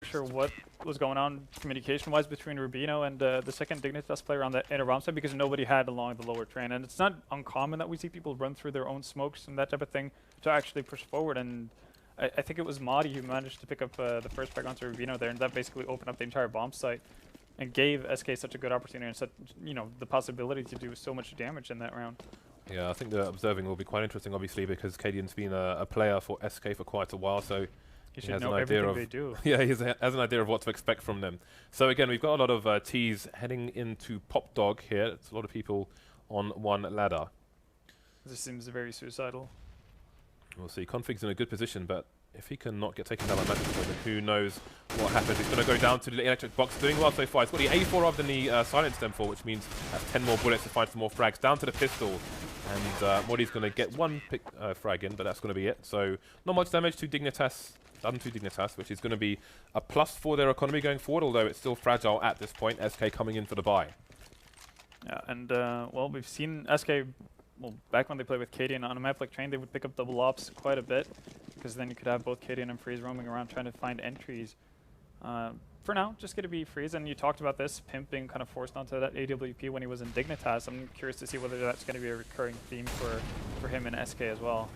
sure what was going on communication-wise between Rubino and the second Dignitas player on the inner bomb side, because nobody had along the lower train. And it's not uncommon that we see people run through their own smokes and that type of thing to actually push forward. And I think it was Madi who managed to pick up the first frag onto Rubino there, and that basically opened up the entire bomb site and gave SK such a good opportunity and such, the possibility to do so much damage in that round. Yeah, I think the observing will be quite interesting, obviously, because Cadian's been a player for SK for quite a while, so he should know everything they do. Yeah, he has an idea of what to expect from them. So again, we've got a lot of T's heading into Pop Dog here. It's a lot of people on one ladder. This seems very suicidal. We'll see. Config's in a good position, but if he can not get taken down by Magic Boy, then who knows what happens. He's going to go down to the electric box, doing well so far. He's got the A4 rather than the silenced M4, which means that's 10 more bullets to find some more frags. Down to the pistol, and Modi's going to get one frag in, but that's going to be it. So not much damage to Dignitas, which is going to be a plus for their economy going forward, although it's still fragile at this point. SK coming in for the buy. Yeah, and well, we've seen SK, well, back when they played with Cadian on a map like Train, they would pick up double ops quite a bit, because then you could have both Cadian and Freeze roaming around trying to find entries. For now, just going to be Freeze, and you talked about this, Pimp being kind of forced onto that AWP when he was in Dignitas. I'm curious to see whether that's going to be a recurring theme for him in SK as well.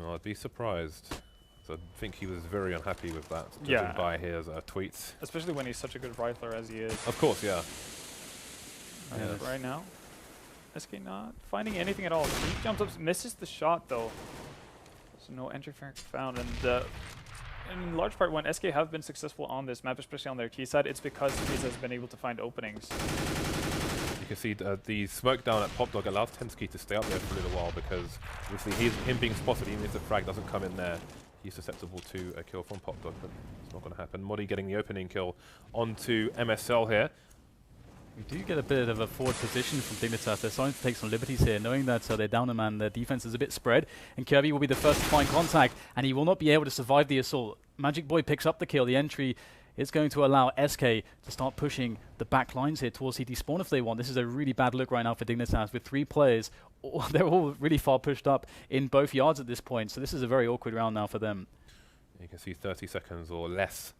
I'd be surprised. So I think he was very unhappy with that, judging by his tweets. Especially when he's such a good rifler as he is. Of course, yeah. Right now, SK not finding anything at all. He jumps up, misses the shot though. So no entry frag found, and in large part when SK have been successful on this map, especially on their T side, it's because Freeze has been able to find openings. You can see the smoke down at Pop Dog allows Tensky to stay up there for a little while, because obviously him being spotted, even if the frag doesn't come in there, he's susceptible to a kill from Pop Dog, but it's not going to happen. Modi getting the opening kill onto MSL here. We do get a bit of a forward position from Dignitas. They're starting to take some liberties here, knowing that they're down a man, their defense is a bit spread, and Kirby will be the first to find contact, and he will not be able to survive the assault. Magic Boy picks up the kill. The entry is going to allow SK to start pushing the back lines here towards CT spawn if they want. This is a really bad look right now for Dignitas with 3 players. They're all really far pushed up in both yards at this point, so this is a very awkward round now for them. You can see 30 seconds or less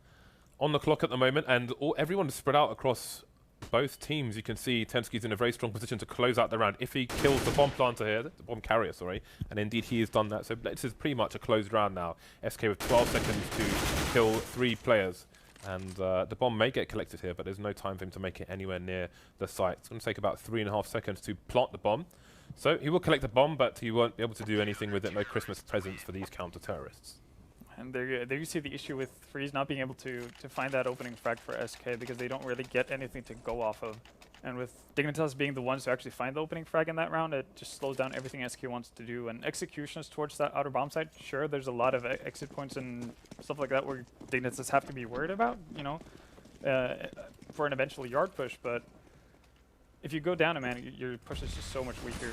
on the clock at the moment, and everyone is spread out across both teams. You can see Tensky's in a very strong position to close out the round if he kills the bomb planter here, the bomb carrier, sorry, and indeed he has done that. So this is pretty much a closed round now. SK with 12 seconds to kill 3 players, and the bomb may get collected here, but there's no time for him to make it anywhere near the site. It's going to take about 3.5 seconds to plant the bomb. So he will collect the bomb, but he won't be able to do anything with it. No Christmas presents for these counter-terrorists. And there you see the issue with Freeze not being able to find that opening frag for SK, because they don't really get anything to go off of. And with Dignitas being the ones who actually find the opening frag in that round, it just slows down everything SK wants to do. And executions towards that outer bomb site, sure, there's a lot of exit points and stuff like that where Dignitas have to be worried about, for an eventual yard push. But if you go down a man, your push is just so much weaker.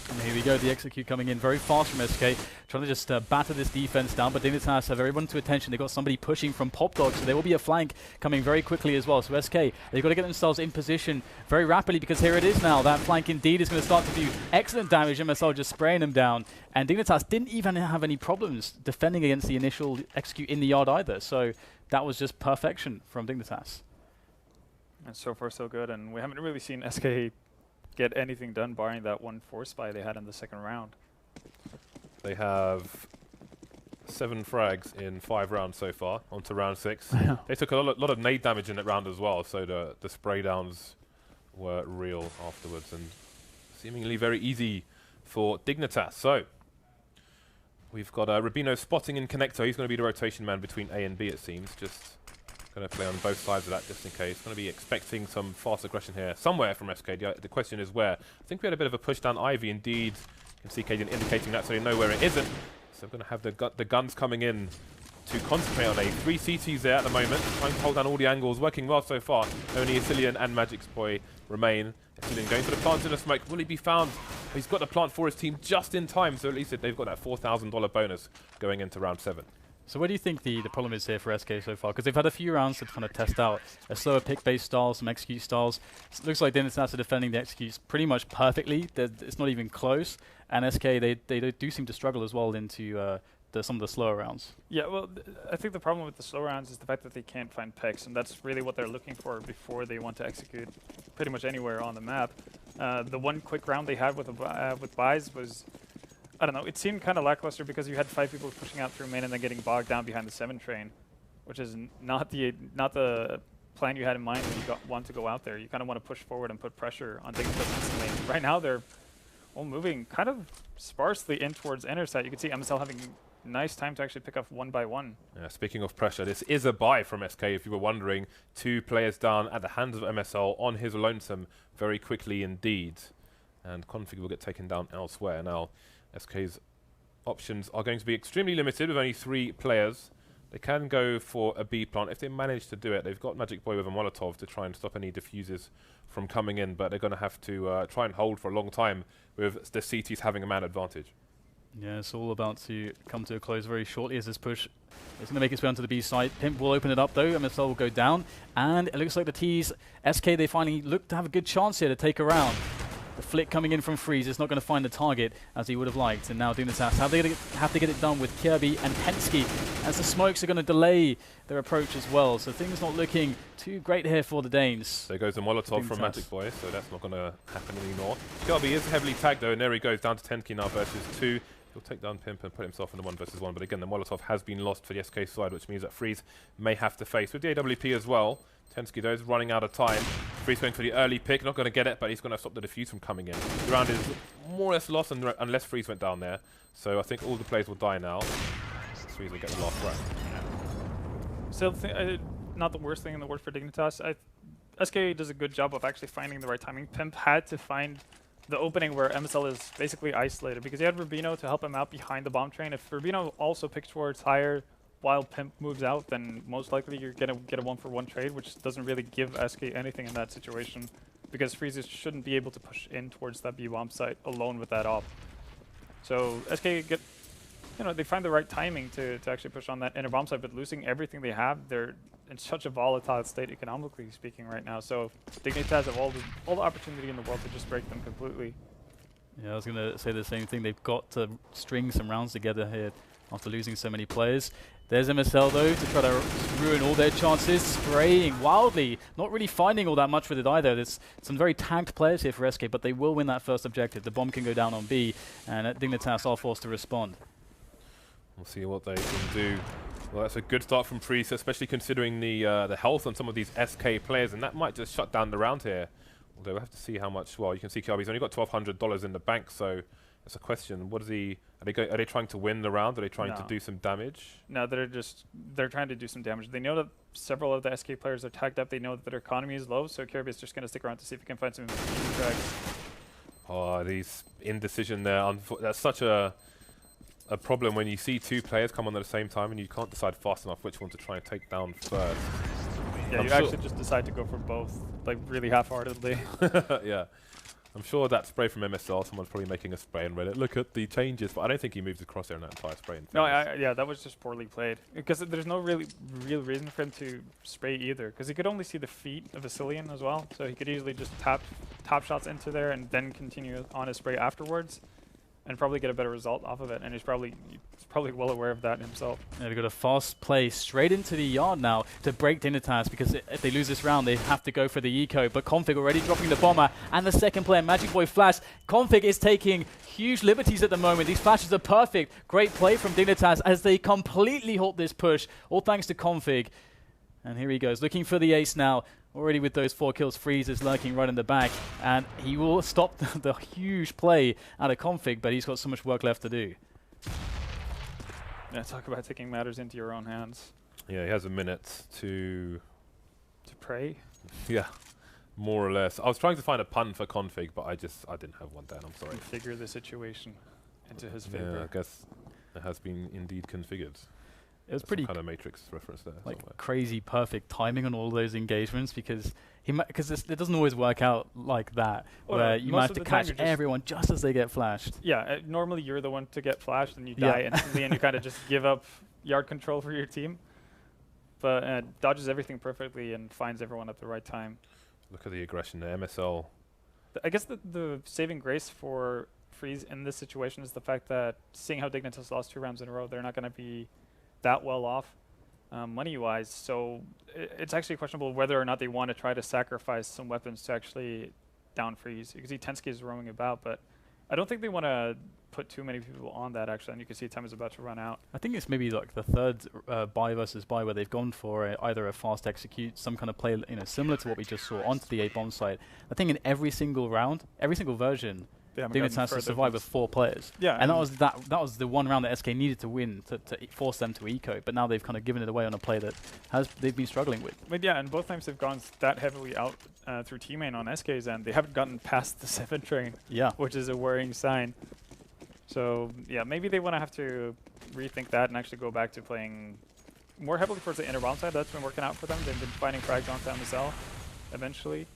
And here we go, the execute coming in very fast from SK, trying to just batter this defense down, but Dignitas have everyone to attention. They've got somebody pushing from Pop Dog, so there will be a flank coming very quickly as well. So SK, they've got to get themselves in position very rapidly, because here it is now. That flank indeed is going to start to do excellent damage. MSL just spraying them down, and Dignitas didn't even have any problems defending against the initial execute in the yard either. So that was just perfection from Dignitas. And so far so good, and we haven't really seen SK get anything done barring that one force spy they had in the second round. They have 7 frags in 5 rounds so far, onto round 6. They took a lot of nade damage in that round as well, so the spray downs were real afterwards, and seemingly very easy for Dignitas. So we've got Rubino spotting in connector. He's going to be the rotation man between A and B, it seems. Just going to play on both sides of that just in case. Going to be expecting some fast aggression here somewhere from SK. The question is where. I think we had a bit of a push down Ivy. Indeed, you can see Cadian indicating that, so they know where it isn't. So we're going to have the guns coming in to concentrate on A. 3 CTs there at the moment, trying to hold down all the angles, working well so far. Only Asilian and Magic's Boy remain. Asilian going for the plant in the smoke. Will he be found? He's got the plant for his team just in time, so at least they've got that $4,000 bonus going into round 7. So where do you think the problem is here for SK so far? Because they've had a few rounds to kind of test out a slower pick-based style, some execute styles. It looks like Dignitas are defending the executes pretty much perfectly. It's not even close. And SK, they do seem to struggle as well into some of the slower rounds. Yeah, well, I think the problem with the slow rounds is the fact that they can't find picks, and that's really what they're looking for before they want to execute pretty much anywhere on the map. The one quick round they had with buys was, I don't know, it seemed kind of lackluster because you had 5 people pushing out through main and then getting bogged down behind the 7 train, which is not the plan you had in mind when you want to go out there. You kind of want to push forward and put pressure on Dignitas instantly. Right now they're all moving kind of sparsely in towards inner side. You can see MSL having nice time to actually pick up 1 by 1. Yeah, speaking of pressure, this is a buy from SK, if you were wondering. 2 players down at the hands of MSL on his lonesome very quickly indeed. And Config will get taken down elsewhere. Now, SK's options are going to be extremely limited with only 3 players. They can go for a B plant if they manage to do it. They've got Magic Boy with a Molotov to try and stop any diffusers from coming in, but they're going to have to try and hold for a long time with the CTs having a man advantage. Yeah, it's all about to come to a close very shortly as this push is going to make its way onto the B side. Pimp will open it up though, MSL will go down, and it looks like the T's, SK, they finally look to have a good chance here to take a round. The flick coming in from Freeze is not going to find the target as he would have liked, and now Dignitas have to get it done with Kirby and Pensky, as the smokes are going to delay their approach as well. So things not looking too great here for the Danes. There goes a Molotov from Magic Boy, so that's not going to happen anymore. Kirby is heavily tagged though, and there he goes down to Tenki now versus 2. He'll take down Pimp and put himself in the 1 versus 1, but again the Molotov has been lost for the SK side, which means that Freeze may have to face with the AWP as well. Tensky though is running out of time. Freeze going for the early pick, not going to get it, but he's going to stop the defuse from coming in. The round is more or less lost unless Freeze went down there, so I think all the players will die now. Freeze will get the last round. Still, not the worst thing in the world for Dignitas. SK does a good job of actually finding the right timing. Pimp had to find the opening where MSL is basically isolated because he had Rubino to help him out behind the bomb train. If Rubino also picks towards higher while Pimp moves out, then most likely you're going to get a 1-for-1 trade, which doesn't really give SK anything in that situation because Freezes shouldn't be able to push in towards that B-bomb site alone with that op. So SK get, they find the right timing to actually push on that inner bomb site, but losing everything they have, they're in such a volatile state economically speaking right now. So Dignitas have all the opportunity in the world to just break them completely. Yeah, I was going to say the same thing. They've got to string some rounds together here after losing so many players. There's MSL though to try to ruin all their chances, spraying wildly, not really finding all that much with it either. There's some very tagged players here for SK, but they will win that first objective. The bomb can go down on B, and Dignitas are forced to respond. We'll see what they can do. Well, that's a good start from Freeze, especially considering the health on some of these SK players, and that might just shut down the round here. Although we'll have to see how much. Well, you can see Kirby's only got $1,200 in the bank, so it's a question. What is he? Are they trying to win the round? Are they trying to do some damage? No, they're trying to do some damage. They know that several of the SK players are tagged up. They know that their economy is low, so Kirby's just going to stick around to see if he can find some tracks. Oh, these indecision there. That's such a problem when you see 2 players come on at the same time and you can't decide fast enough which one to try and take down first. Yeah, you actually just decide to go for both, like really half-heartedly. Yeah. I'm sure that spray from MSL, someone's probably making a spray and Reddit, look at the changes, but I don't think he moved across there in that entire spray. No, yeah, that was just poorly played. Because there's no real reason for him to spray either, because he could only see the feet of Vasilian as well, so he could easily just tap shots into there and then continue on his spray afterwards, and probably get a better result off of it, and he's probably well aware of that himself. Yeah, they've got a fast play straight into the yard now to break Dignitas, because if they lose this round, they have to go for the eco. But Config already dropping the bomber, and the second player, Magic Boy Flash. Config is taking huge liberties at the moment. These flashes are perfect. Great play from Dignitas as they completely halt this push, all thanks to Config. And here he goes, looking for the ace now. Already with those 4 kills, Freeze is lurking right in the back, and he will stop the huge play out of Config, but he's got so much work left to do. Yeah, talk about taking matters into your own hands. Yeah, he has a minute to pray. Yeah, more or less. I was trying to find a pun for Config, but I didn't have one then. I'm sorry. Configure the situation into his favor. Yeah, I guess it has been indeed configured. It was That's pretty some kind of Matrix reference there. like somewhere. crazy perfect timing on all those engagements, because it doesn't always work out like that, where you might have to catch everyone just as they get flashed. Yeah, normally you're the one to get flashed and you die instantly and you kind of just give up yard control for your team. But dodges everything perfectly and finds everyone at the right time. Look at the aggression there, MSL. I guess the saving grace for Freeze in this situation is the fact that seeing how Dignitas lost 2 rounds in a row, they're not going to be that well off money-wise. So it's actually questionable whether or not they want to try to sacrifice some weapons to actually down Freeze. You can see Tensky is roaming about, but I don't think they want to put too many people on that, actually, and you can see time is about to run out. I think it's maybe like the third buy versus buy where they've gone for either a fast execute, some kind of play, similar to what we just saw onto the A bomb site. I think in every single round, every single version, Dignitas has to survive with 4 players. Yeah, and that was the one round that SK needed to win to force them to eco, but now they've kind of given it away on a play that they've been struggling with. But yeah, and both times they've gone that heavily out through T-main on SK's end. They haven't gotten past the 7 train, which is a worrying sign. So yeah, maybe they want to have to rethink that and actually go back to playing more heavily towards the inner bomb side. That's been working out for them. They've been finding frags onto MSL eventually.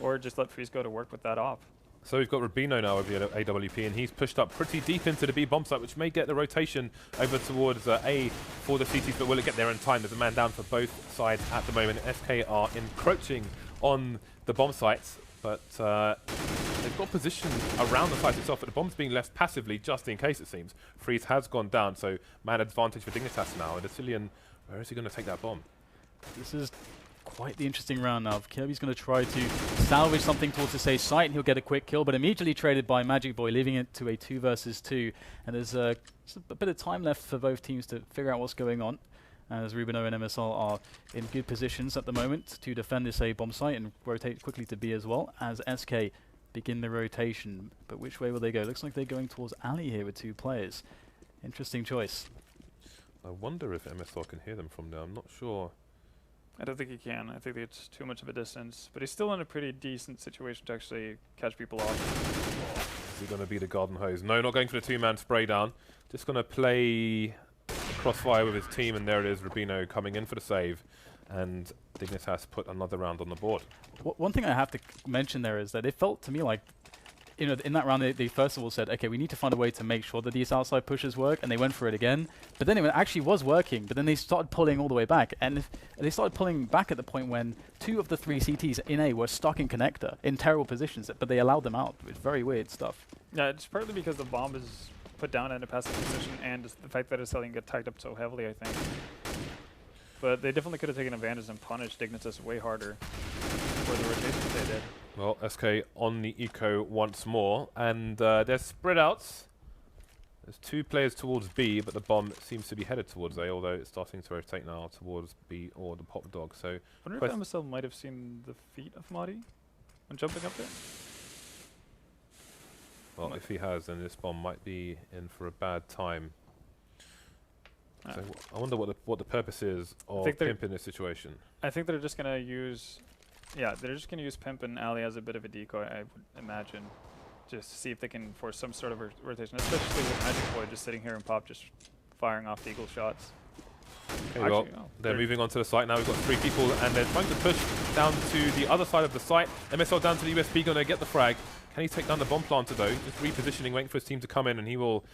Or just let Freeze go to work with that off. So we've got Rubino now over the AWP, and he's pushed up pretty deep into the B bomb site, which may get the rotation over towards A for the CTs, but will it get there in time? There's a man down for both sides at the moment. SK are encroaching on the bomb sites, but they've got position around the site itself, but the bomb's being left passively just in case, it seems. Freeze has gone down, so man advantage for Dignitas now. And Asilian, where is he going to take that bomb? This is quite the interesting round now. Kirby's going to try to salvage something towards the safe site, and he'll get a quick kill, but immediately traded by Magic Boy, leaving it to a 2 versus 2. And there's just a bit of time left for both teams to figure out what's going on, as Rubino and MSL are in good positions at the moment to defend this A bomb site and rotate quickly to B as well, as SK begin the rotation. But which way will they go? Looks like they're going towards alley here with 2 players. Interesting choice. I wonder if MSL can hear them from there. I'm not sure. I don't think he can. I think it's too much of a distance. But he's still in a pretty decent situation to actually catch people off. Is he going to be the garden hose? No, not going for the 2-man spray down. Just going to play crossfire with his team, and there it is, Rubino coming in for the save. And Dignitas put another round on the board. One thing I have to mention there is that it felt to me like, in that round they first of all said, okay, we need to find a way to make sure that these outside pushes work, and they went for it again. But then it actually was working, but then they started pulling all the way back. And they started pulling back at the point when 2 of the 3 CTs in A were stuck in connector, in terrible positions, but they allowed them out. It's very weird stuff. Yeah, it's partly because the bomb is put down in a passive position, and the fact that it's letting it get tagged up so heavily, I think. But they definitely could have taken advantage and punished Dignitas way harder for the rotations they did. Well, SK on the eco once more, and they're spread out. There's 2 players towards B, but the bomb seems to be headed towards A, although it's starting to rotate now towards B or the pop dog. So, I wonder if MSL might have seen the feet of Madi when jumping up there. Well, if he has, then this bomb might be in for a bad time. So I wonder what the purpose is of Pimp in this situation. I think they're just gonna use. Yeah, they're just going to use Pimp and Ali as a bit of a decoy, I would imagine, just to see if they can force some sort of rotation, especially with Magic Boy just sitting here and Pop just firing off the eagle shots. Okay, well, they're moving onto the site now. We've got 3 people, and they're trying to push down to the other side of the site. MSL down to the USP, going to get the frag. Can he take down the bomb planter, though? Just repositioning, waiting for his team to come in, and he will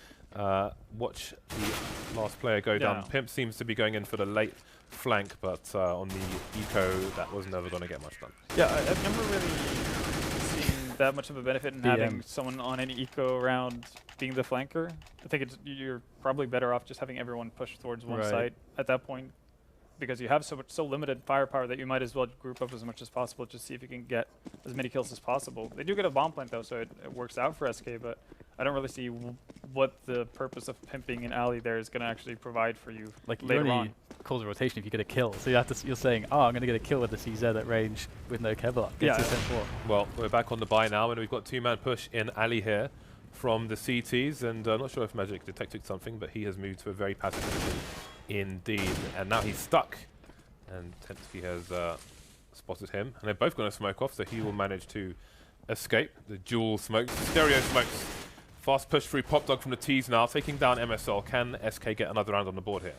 watch the last player go down. Pimp seems to be going in for the late flank, but on the eco, that was never going to get much done. Yeah, I've never really seen that much of a benefit in having someone on an eco round being the flanker. I think you're probably better off just having everyone push towards one site at that point, because you have so limited firepower that you might as well group up as much as possible, just see if you can get as many kills as possible. They do get a bomb plant though, so it works out for SK, but I don't really see what the purpose of pimping an alley there is going to actually provide for you later on. Cause a rotation if you get a kill, so you're saying, oh, I'm going to get a kill with the CZ at range with no Kevlar. Yeah. Well, we're back on the buy now, and we've got 2-man push in alley here from the CTs, and I'm not sure if Magic detected something, but he has moved to a very passive position indeed, and now he's stuck, and Tensky has spotted him, and they're both going to smoke off, so he will manage to escape. The dual smokes, stereo smokes. Fast push through Pop Dog from the T's now, taking down MSL. Can SK get another round on the board here?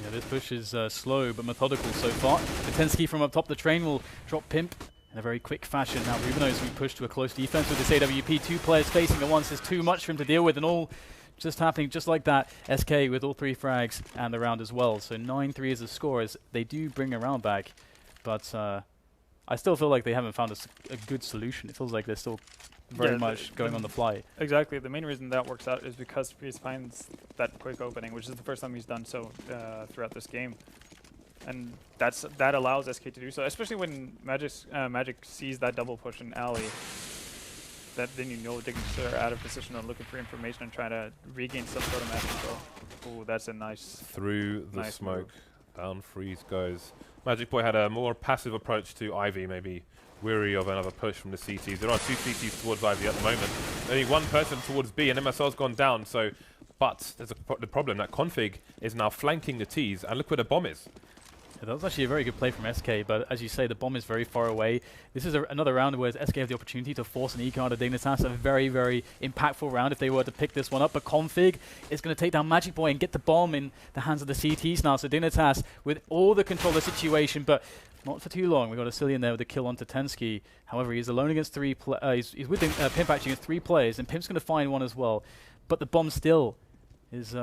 Yeah, this push is slow but methodical so far. Tensky from up top, the train will drop Pimp in a very quick fashion. Now Rubino is being pushed to a close defense with this AWP. 2 players facing at once is too much for him to deal with, and all just happening just like that. SK with all 3 frags and the round as well. So 9-3 is the score as they do bring a round back, but I still feel like they haven't found a good solution. It feels like they're still very much going on the fly. Exactly. The main reason that works out is because Freeze finds that quick opening, which is the first time he's done so throughout this game. And that allows SK to do so, especially when Magic sees that double push in alley. That then you know Dignitas are out of position and looking for information and trying to regain some sort of map control. Ooh, that's a nice through the nice smoke. Move. Down Freeze goes. Magic Boy had a more passive approach to Ivy, maybe weary of another push from the CTs. There are 2 CTs towards Ivy at the moment. Only 1 person towards B, and MSL's gone down. So, but there's the problem that Config is now flanking the Ts, and look where the bomb is. Yeah, that was actually a very good play from SK, but as you say, the bomb is very far away. This is another round where SK have the opportunity to force an eco out of Dignitas. A very, very impactful round if they were to pick this one up. But Config is going to take down Magic Boy and get the bomb in the hands of the CTs now. So Dignitas with all the control of the situation, but not for too long. We've got a Cillian there with a kill onto Tensky. However, he's alone against 3 players. He's with Pimp actually against 3 players, and Pimp's going to find one as well. But the bomb still is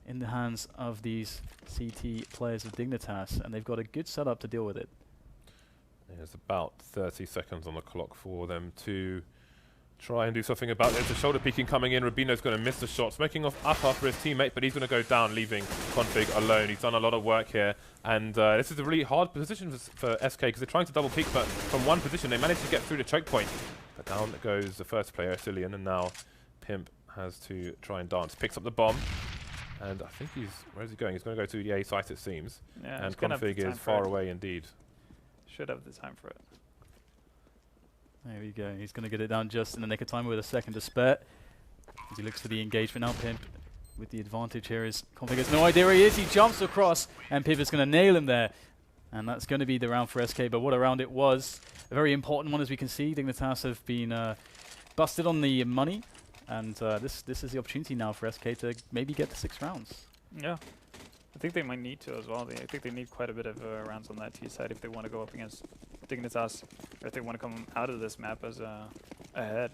in the hands of these CT players of Dignitas, and they've got a good setup to deal with it. There's about 30 seconds on the clock for them to try and do something about it. There's a shoulder peeking coming in. Rubino's going to miss the shot. Smoking off up after his teammate, but he's going to go down, leaving Config alone. He's done a lot of work here, and this is a really hard position for SK because they're trying to double peek, but from one position they managed to get through the choke point. But down goes the first player, Cillian, and now Pimp has to try and dance. Picks up the bomb. And I think where's he going? He's going to go to the A site, it seems. Yeah, and Config is far away indeed. Should have the time for it. There we go. He's going to get it down just in the nick of time with a second to spare. As he looks for the engagement now, Pimp with the advantage here is Config has no idea where he is. He jumps across, and Pimp is going to nail him there. And that's going to be the round for SK, but what a round it was. A very important one, as we can see. Dignitas have been busted on the money. And this is the opportunity now for SK to maybe get to 6 rounds. Yeah, I think they might need to as well. I think they need quite a bit of rounds on that T side if they want to go up against Dignitas, or if they want to come out of this map as ahead.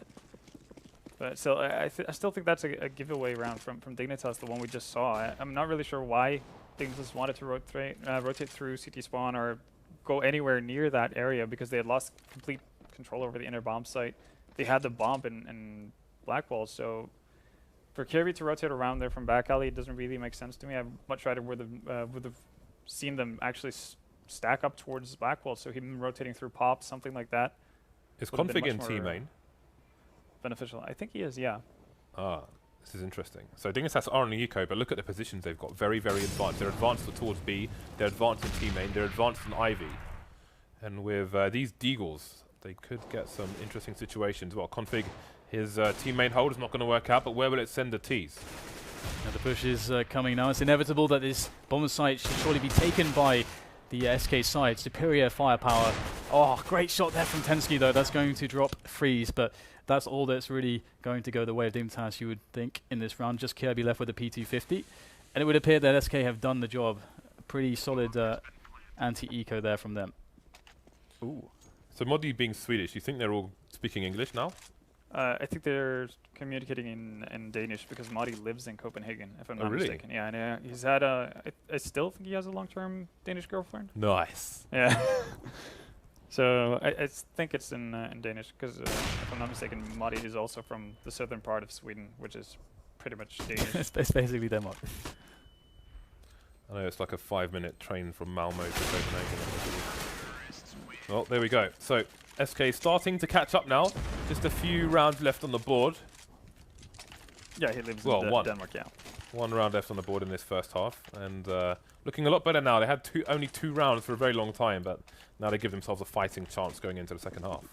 But still, I still think that's a giveaway round from Dignitas, the one we just saw. I'm not really sure why Dignitas wanted to rotate through CT spawn or go anywhere near that area, because they had lost complete control over the inner bomb site. They had the bomb in Blackwall, so for Kirby to rotate around there from back alley, it doesn't really make sense to me. I'd much rather would have seen them actually stack up towards Blackwall, so him rotating through pop, something like that. Is Config in T main? Beneficial. I think he is, yeah. Ah, this is interesting. So Dignitas are on the eco, but look at the positions they've got. Very, very advanced. They're advanced towards B, they're advanced in T main, they're advanced in Ivy. And with these Deagles, they could get some interesting situations. Well, Config, his team main hold is not going to work out, but where will it send the Ts? Now the push is coming now. It's inevitable that this bomb site should surely be taken by the SK side. Superior firepower. Oh, great shot there from Tensky, though. That's going to drop Freeze, but that's all that's really going to go the way of Dignitas, you would think, in this round. Just Kirby left with a P250. And it would appear that SK have done the job. Pretty solid anti-eco there from them. Ooh. So Modi being Swedish, you think they're all speaking English now? I think they're communicating in Danish because Modi lives in Copenhagen, if I'm not mistaken. Yeah, and he's had I still think he has a long-term Danish girlfriend. Nice. Yeah. So I think it's in Danish because, if I'm not mistaken, Modi is also from the southern part of Sweden, which is pretty much Danish. It's basically Denmark. I know it's like a 5-minute train from Malmo to Copenhagen. Well, there we go. So SK starting to catch up now. Just a few rounds left on the board. Yeah, he lives in Denmark, yeah. 1 round left on the board in this first half, and looking a lot better now. They had only 2 rounds for a very long time, but now they give themselves a fighting chance going into the second half.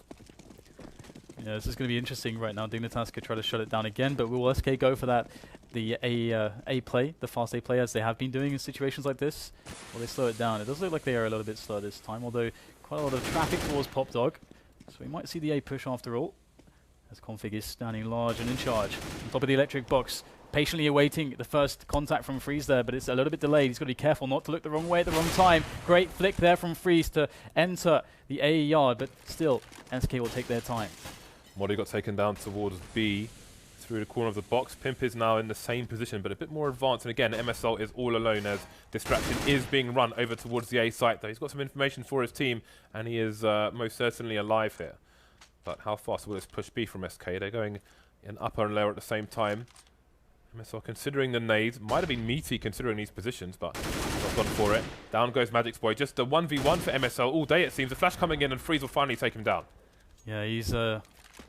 Yeah, this is going to be interesting right now. Dignitas could try to shut it down again, but will SK go for that? The A play, the fast A play, as they have been doing in situations like this? Will they slow it down? It does look like they are a little bit slow this time, although quite a lot of traffic towards Pop Dog. So we might see the A push after all, as Config is standing large and in charge. On top of the electric box, patiently awaiting the first contact from Freeze there, but it's a little bit delayed. He's got to be careful not to look the wrong way at the wrong time. Great flick there from Freeze to enter the A yard, but still, SK will take their time. Modi got taken down towards B through the corner of the box. Pimp is now in the same position, but a bit more advanced. And again, MSL is all alone as distraction is being run over towards the A site, though. He's got some information for his team, and he is most certainly alive here. But how fast will this push be from SK? They're going in upper and lower at the same time. MSL considering the nades. Might have been meaty considering these positions, but not gone for it. Down goes Magic's Boy. Just a 1v1 for MSL all day, it seems. The flash coming in, and Freeze will finally take him down. Yeah, he's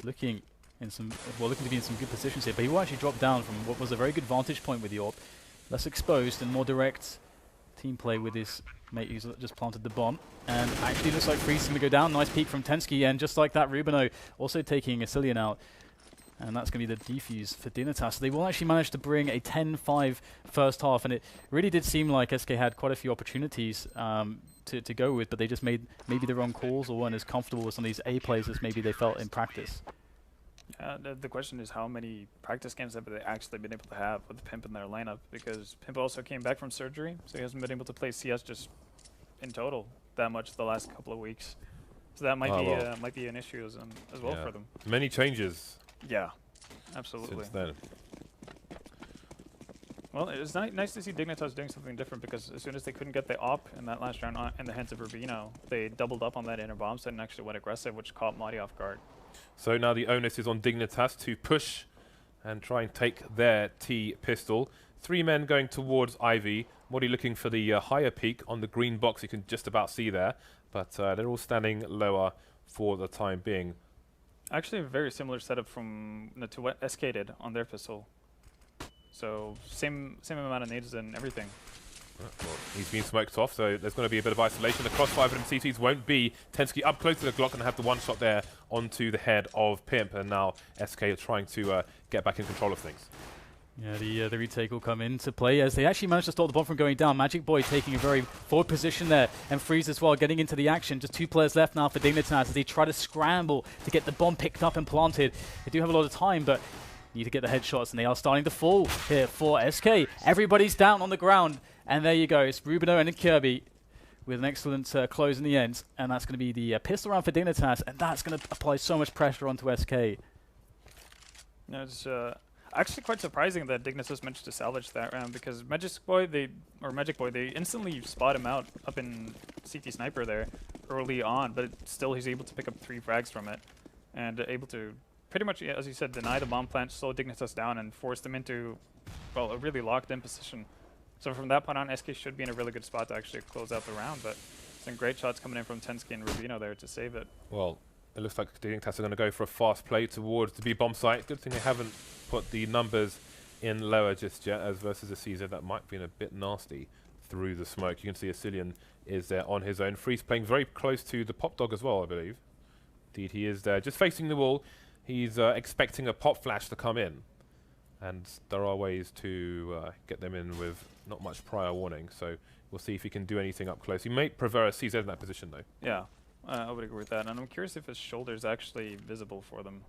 looking to be in some good positions here, but he will actually drop down from what was a very good vantage point with the AWP. Less exposed and more direct team play with his mate who's just planted the bomb. And actually looks like Freeze is going to go down. Nice peek from Tensky, and just like that, Rubino also taking Asilian out. And that's going to be the defuse for Dignitas. So they will actually manage to bring a 10-5 first half, and it really did seem like SK had quite a few opportunities to go with, but they just made maybe the wrong calls or weren't as comfortable with some of these A plays as maybe they felt in practice. The question is how many practice games have they actually been able to have with Pimp in their lineup, because Pimp also came back from surgery, so he hasn't been able to play CS just in total that much the last couple of weeks. So that might be an issue as well for them. Many changes. Yeah, absolutely. Since then. Well, it's nice to see Dignitas doing something different, because as soon as they couldn't get the op in that last round in the hands of Rubino, they doubled up on that inner bomb set and actually went aggressive, which caught Madi off guard. So now the onus is on Dignitas to push and try and take their T pistol. 3 men going towards Ivy. Modi looking for the higher peak on the green box you can just about see there, but they're all standing lower for the time being. Actually, a very similar setup to what SK did on their pistol. So same amount of nades and everything. Well, he's been smoked off, so there's going to be a bit of isolation. The crossfire from CTs won't be. Tensky up close to the Glock and have the one shot there onto the head of Pimp, and now SK are trying to get back in control of things. Yeah, the retake will come into play as they actually managed to stop the bomb from going down. Magic Boy taking a very forward position there, and Freeze as well getting into the action. Just 2 players left now for Dignitas as they try to scramble to get the bomb picked up and planted. They do have a lot of time, but need to get the headshots, and they are starting to fall here for SK. Everybody's down on the ground, and there you go. It's Rubino and Kirby with an excellent close in the end, and that's going to be the pistol round for Dignitas, and that's going to apply so much pressure onto SK. No, it's actually quite surprising that Dignitas managed to salvage that round, because Magic Boy, they instantly spot him out up in CT Sniper there early on, but still he's able to pick up 3 frags from it, and able to pretty much, as you said, deny the bomb plant, slow Dignitas down, and force them into, well, a really locked-in position. So from that point on, SK should be in a really good spot to actually close out the round, but some great shots coming in from Tensky and Rubino there to save it. Well, it looks like Dignitas are going to go for a fast play towards the B bomb site. Good thing they haven't put the numbers in lower just yet, as versus a CZ that might be a bit nasty through the smoke. You can see Asilian is there on his own. Freeze playing very close to the pop dog as well, I believe. Indeed, he is there, just facing the wall. He's expecting a pop flash to come in, and there are ways to get them in with not much prior warning, so we'll see if he can do anything up close. He may prefer a CZ in that position, though. Yeah, I would agree with that, and I'm curious if his shoulder is actually visible for them.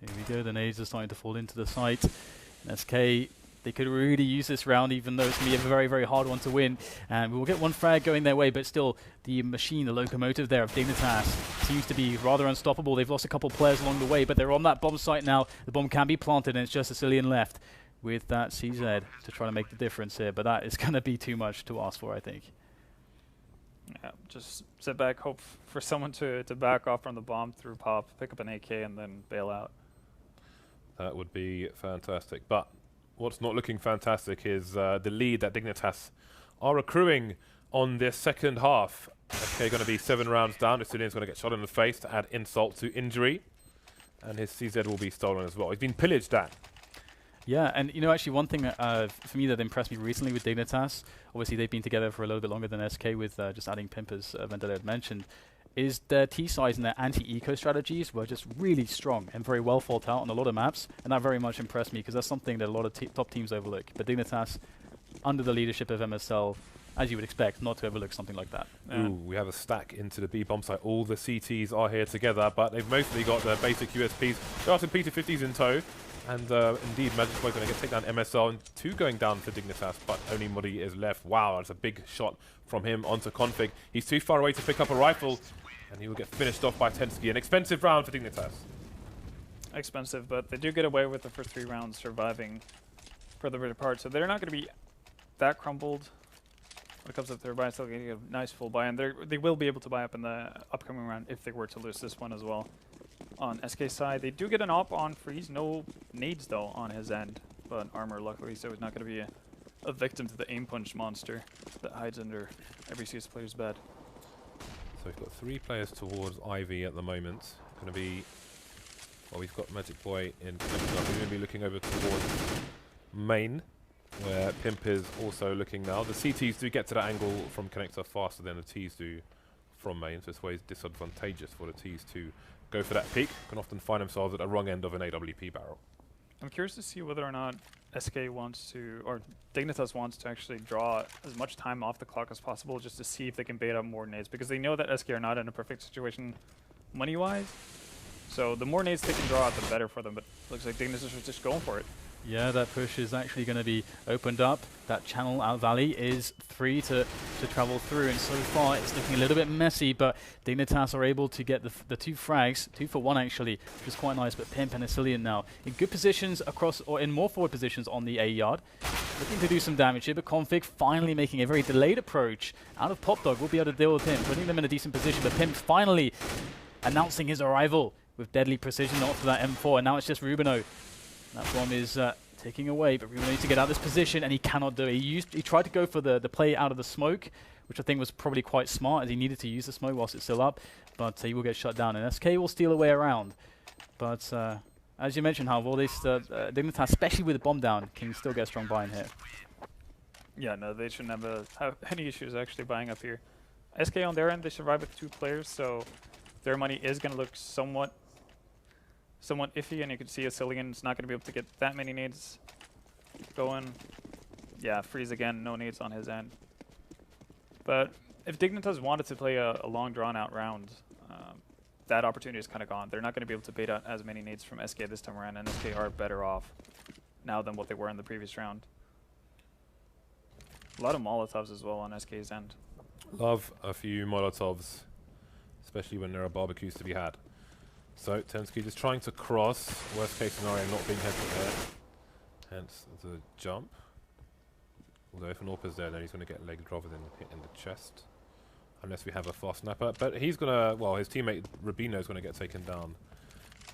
Here we go, the nades are starting to fall into the site. And SK, they could really use this round, even though it's going to be a very, very hard one to win. And we will get 1 frag going their way, but still, the machine, the locomotive there of Dignitas seems to be rather unstoppable. They've lost a couple players along the way, but they're on that bomb site now. The bomb can be planted, and it's just Asilian left with that CZ to try to make the difference here. But that is going to be too much to ask for, I think. Yeah, just sit back, hope for someone to back off from the bomb through pop, pick up an AK, and then bail out. That would be fantastic. But what's not looking fantastic is the lead that Dignitas are accruing on this second half. SK going to be 7 rounds down. Asilian's going to get shot in the face to add insult to injury. And his CZ will be stolen as well. He's been pillaged at. Yeah, and you know, actually one thing for me that impressed me recently with Dignitas, obviously they've been together for a little bit longer than SK with just adding Pimp, as Vendetta had mentioned, is their T-size and their anti-eco strategies were just really strong and very well thought out on a lot of maps, and that very much impressed me, because that's something that a lot of top teams overlook. But Dignitas, under the leadership of MSL, as you would expect, not to overlook something like that. Ooh, we have a stack into the B bomb site. All the CTs are here together, but they've mostly got their basic USPs. There are some P250s in tow, and indeed, Magic Boy going to take down MSL, and 2 going down for Dignitas, but only Muddy is left. Wow, that's a big shot from him onto Config. He's too far away to pick up a rifle, and he will get finished off by Tensky. An expensive round for Dignitas. Expensive, but they do get away with the first 3 rounds surviving for the better part, so they're not going to be that crumbled When it comes up to their buy, still getting a nice full buy, and they will be able to buy up in the upcoming round if they were to lose this one as well. On SK side, they do get an op on Freeze. No nades though on his end, but armor luckily, so he's not going to be a victim to the aim punch monster that hides under every CS player's bed. So we've got 3 players towards Ivy at the moment. Going to be, well, we've got Magic Boy in Connector. We're going to be looking over towards main, where Pimp is also looking now. The CTs do get to that angle from Connector faster than the Ts do from main, so it's always disadvantageous for the Ts to go for that peak. Can often find themselves at the wrong end of an AWP barrel. I'm curious to see whether or not SK wants to, or Dignitas wants to actually draw as much time off the clock as possible just to see if they can bait up more nades, because they know that SK are not in a perfect situation money-wise. So the more nades they can draw out, the better for them, but looks like Dignitas are just going for it. Yeah, that push is actually going to be opened up. That channel out valley is free to travel through, and so far it's looking a little bit messy, but Dignitas are able to get the 2 frags, 2 for 1 actually, which is quite nice, but Pimp and Asilian now in good positions across, or in more forward positions on the A yard. Looking to do some damage here, but Config finally making a very delayed approach out of Pop Dog. Will be able to deal with him, putting them in a decent position, but Pimp finally announcing his arrival with deadly precision after that M4, and now it's just Rubino. That bomb is ticking away, but Rubino needs to get out of this position, and he cannot do it. He tried to go for the play out of the smoke, which I think was probably quite smart, as he needed to use the smoke whilst it's still up, but he will get shut down, and SK will steal a way around. But as you mentioned, Halvor, Dignitas, especially with the bomb down, can still get a strong buy in here. Yeah, no, they shouldn't have any issues actually buying up here. SK on their end, they survive with 2 players, so their money is going to look somewhat iffy, and you can see Asilian's not going to be able to get that many nades going. Yeah, Freeze again, no nades on his end. But if Dignitas wanted to play a long drawn-out round, that opportunity is kind of gone. They're not going to be able to bait out as many nades from SK this time around, and SK are better off now than what they were in the previous round. A lot of Molotovs as well on SK's end. Love a few Molotovs, especially when there are barbecues to be had. So Tensky just trying to cross, worst case scenario not being head to head, hence the jump. Although if an AWP is there, then he's going to get legged rather than hit in the chest. Unless we have a fast snapper. But he's going to, well, his teammate Rubino is going to get taken down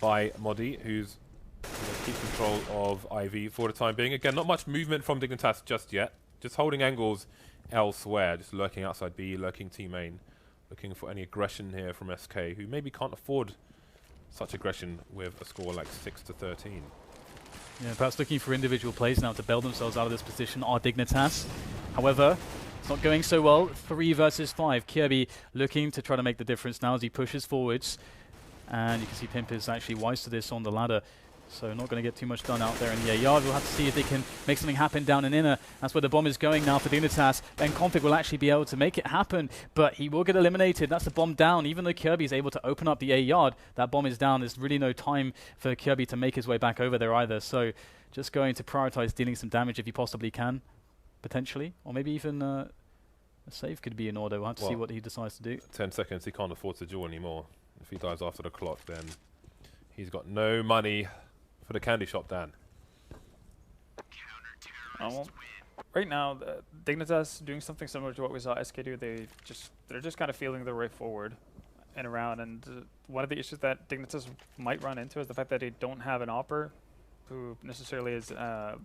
by Modi, who's going to keep control of Ivy for the time being. Again, not much movement from Dignitas just yet. Just holding angles elsewhere, just lurking outside B, lurking T main. Looking for any aggression here from SK, who maybe can't afford such aggression with a score like 6-13. Yeah, perhaps looking for individual plays now to bail themselves out of this position are Dignitas. However, it's not going so well. 3 versus 5. Kirby looking to try to make the difference now as he pushes forwards. And you can see Pimp is actually wise to this on the ladder. So not going to get too much done out there in the A yard. We'll have to see if they can make something happen down in inner. That's where the bomb is going now for Dignitas. And Config will actually be able to make it happen, but he will get eliminated. That's the bomb down. Even though Kirby is able to open up the A yard, that bomb is down. There's really no time for Kirby to make his way back over there either. So just going to prioritize dealing some damage if he possibly can, potentially. Or maybe even a save could be in order. We'll have to see what he decides to do. 10 seconds, he can't afford to draw anymore. If he dies after the clock, then he's got no money for the candy shop, Dan. Well, right now, Dignitas doing something similar to what we saw SK do. They're just kind of feeling their way forward and around. And one of the issues that Dignitas might run into is the fact that they don't have an opper who necessarily is, I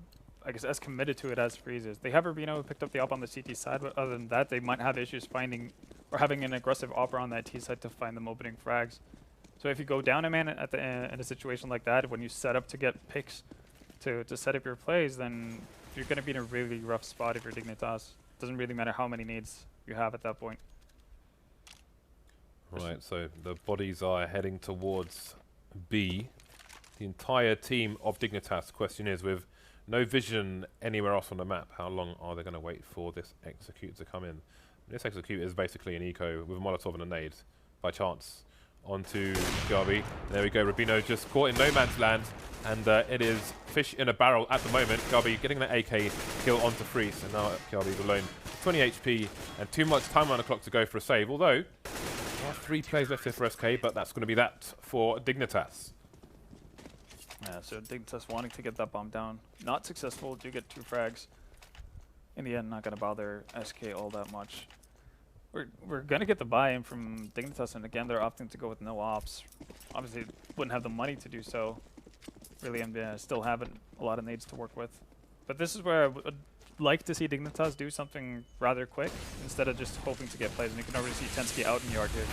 guess, as committed to it as Freeze is. They have Rubino who picked up the op on the CT side, but other than that, they might have issues finding or having an aggressive opper on that T side to find them opening frags. So if you go down a man at the in a situation like that, when you set up to get picks to set up your plays, then you're going to be in a really rough spot if you're Dignitas. Doesn't really matter how many nades you have at that point. Right, so the bodies are heading towards B. The entire team of Dignitas, question is, with no vision anywhere else on the map, how long are they going to wait for this execute to come in? This execute is basically an eco with a Molotov and a nade, by chance. Onto Garby. There we go. Rubino just caught in no man's land, and it is fish in a barrel at the moment. Garby getting that AK kill onto Freeze, and now Garby's alone. 20 HP and too much time on the clock to go for a save. Although there are 3 plays left here for SK, but that's going to be that for Dignitas. Yeah, so Dignitas wanting to get that bomb down, not successful. Do get 2 frags in the end, not going to bother SK all that much. We're going to get the buy-in from Dignitas, and again, they're opting to go with no ops. Obviously, wouldn't have the money to do so, really, and still haven't a lot of nades to work with. But this is where I would like to see Dignitas do something rather quick, instead of just hoping to get plays, and you can already see Tensky out in yard here.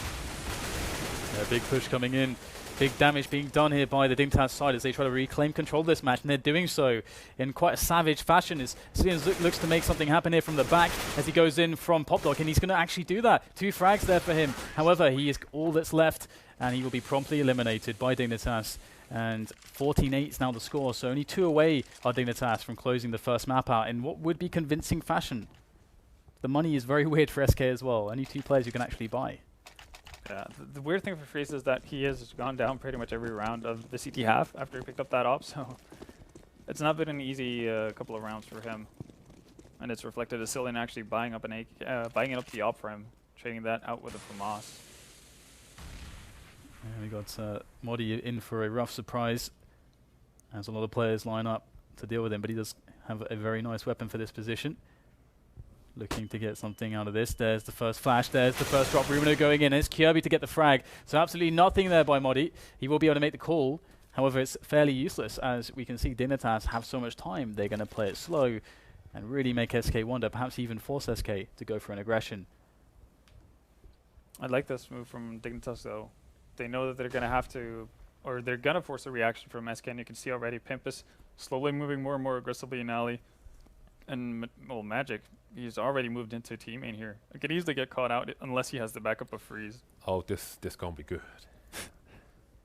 Yeah, big push coming in. Big damage being done here by the Dignitas side as they try to reclaim control of this match, and they're doing so in quite a savage fashion as Silian looks to make something happen here from the back as he goes in from Popdog, and he's going to actually do that. 2 frags there for him. However, he is all that's left, and he will be promptly eliminated by Dignitas. And 14-8 is now the score, so only 2 away are Dignitas from closing the first map out in what would be convincing fashion. The money is very weird for SK as well. Only 2 players you can actually buy. Yeah, the weird thing for Freeze is that he has gone down pretty much every round of the CT half after he picked up that op, so it's not been an easy couple of rounds for him. And it's reflected as Silian actually buying up buying up the op for him, trading that out with a FAMAS. And we got Modi in for a rough surprise as a lot of players line up to deal with him, but he does have a very nice weapon for this position. Looking to get something out of this. There's the first flash. There's the first drop. Rumino going in. It's Kirby to get the frag. So absolutely nothing there by Modi. He will be able to make the call. However, it's fairly useless as we can see Dignitas have so much time. They're going to play it slow and really make SK wonder, perhaps even force SK to go for an aggression. I like this move from Dignitas though. They know that they're going to have to, or they're going to force a reaction from SK, and you can see already Pimpus slowly moving more and more aggressively in alley. And well, Magic, he's already moved into team main here. It could easily get caught out unless he has the backup of Freeze. Oh, this gonna be good.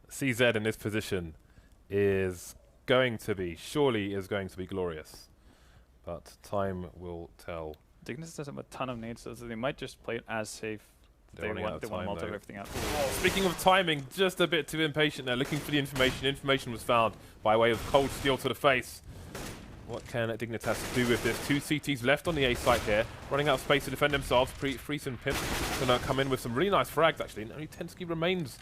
CZ in this position is going to be, surely is going to be glorious. But time will tell. Dignitas doesn't have a ton of nades, so they might just play it as safe. They want to multi everything out. Oh, speaking of timing, just a bit too impatient there, looking for the information. Information was found by way of cold steel to the face. What can Dignitas do with this? 2 CTs left on the A site here, running out of space to defend themselves. Freeze and Pimp gonna come in with some really nice frags actually, and only Tensky remains.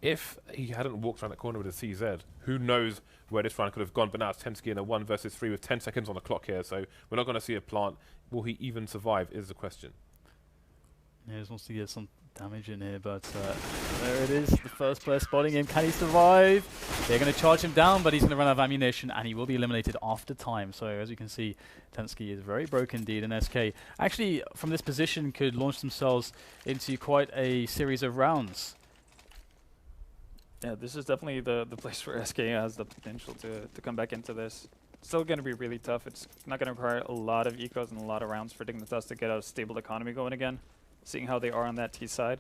If he hadn't walked around that corner with a CZ, who knows where this round could have gone, but now it's Tensky in a 1 versus 3 with 10 seconds on the clock here, so we're not going to see a plant. Will he even survive is the question. Yeah, just wants to get some damage in here, but there it is, the first player spotting him. Can he survive? They're going to charge him down, but he's going to run out of ammunition, and he will be eliminated after time. So as you can see, Tensky is very broken indeed, and SK actually from this position could launch themselves into quite a series of rounds. Yeah, this is definitely the place where SK has the potential to come back into this. Still going to be really tough. It's not going to require a lot of ecos and a lot of rounds for Dignitas to get a stable economy going again, seeing how they are on that T side.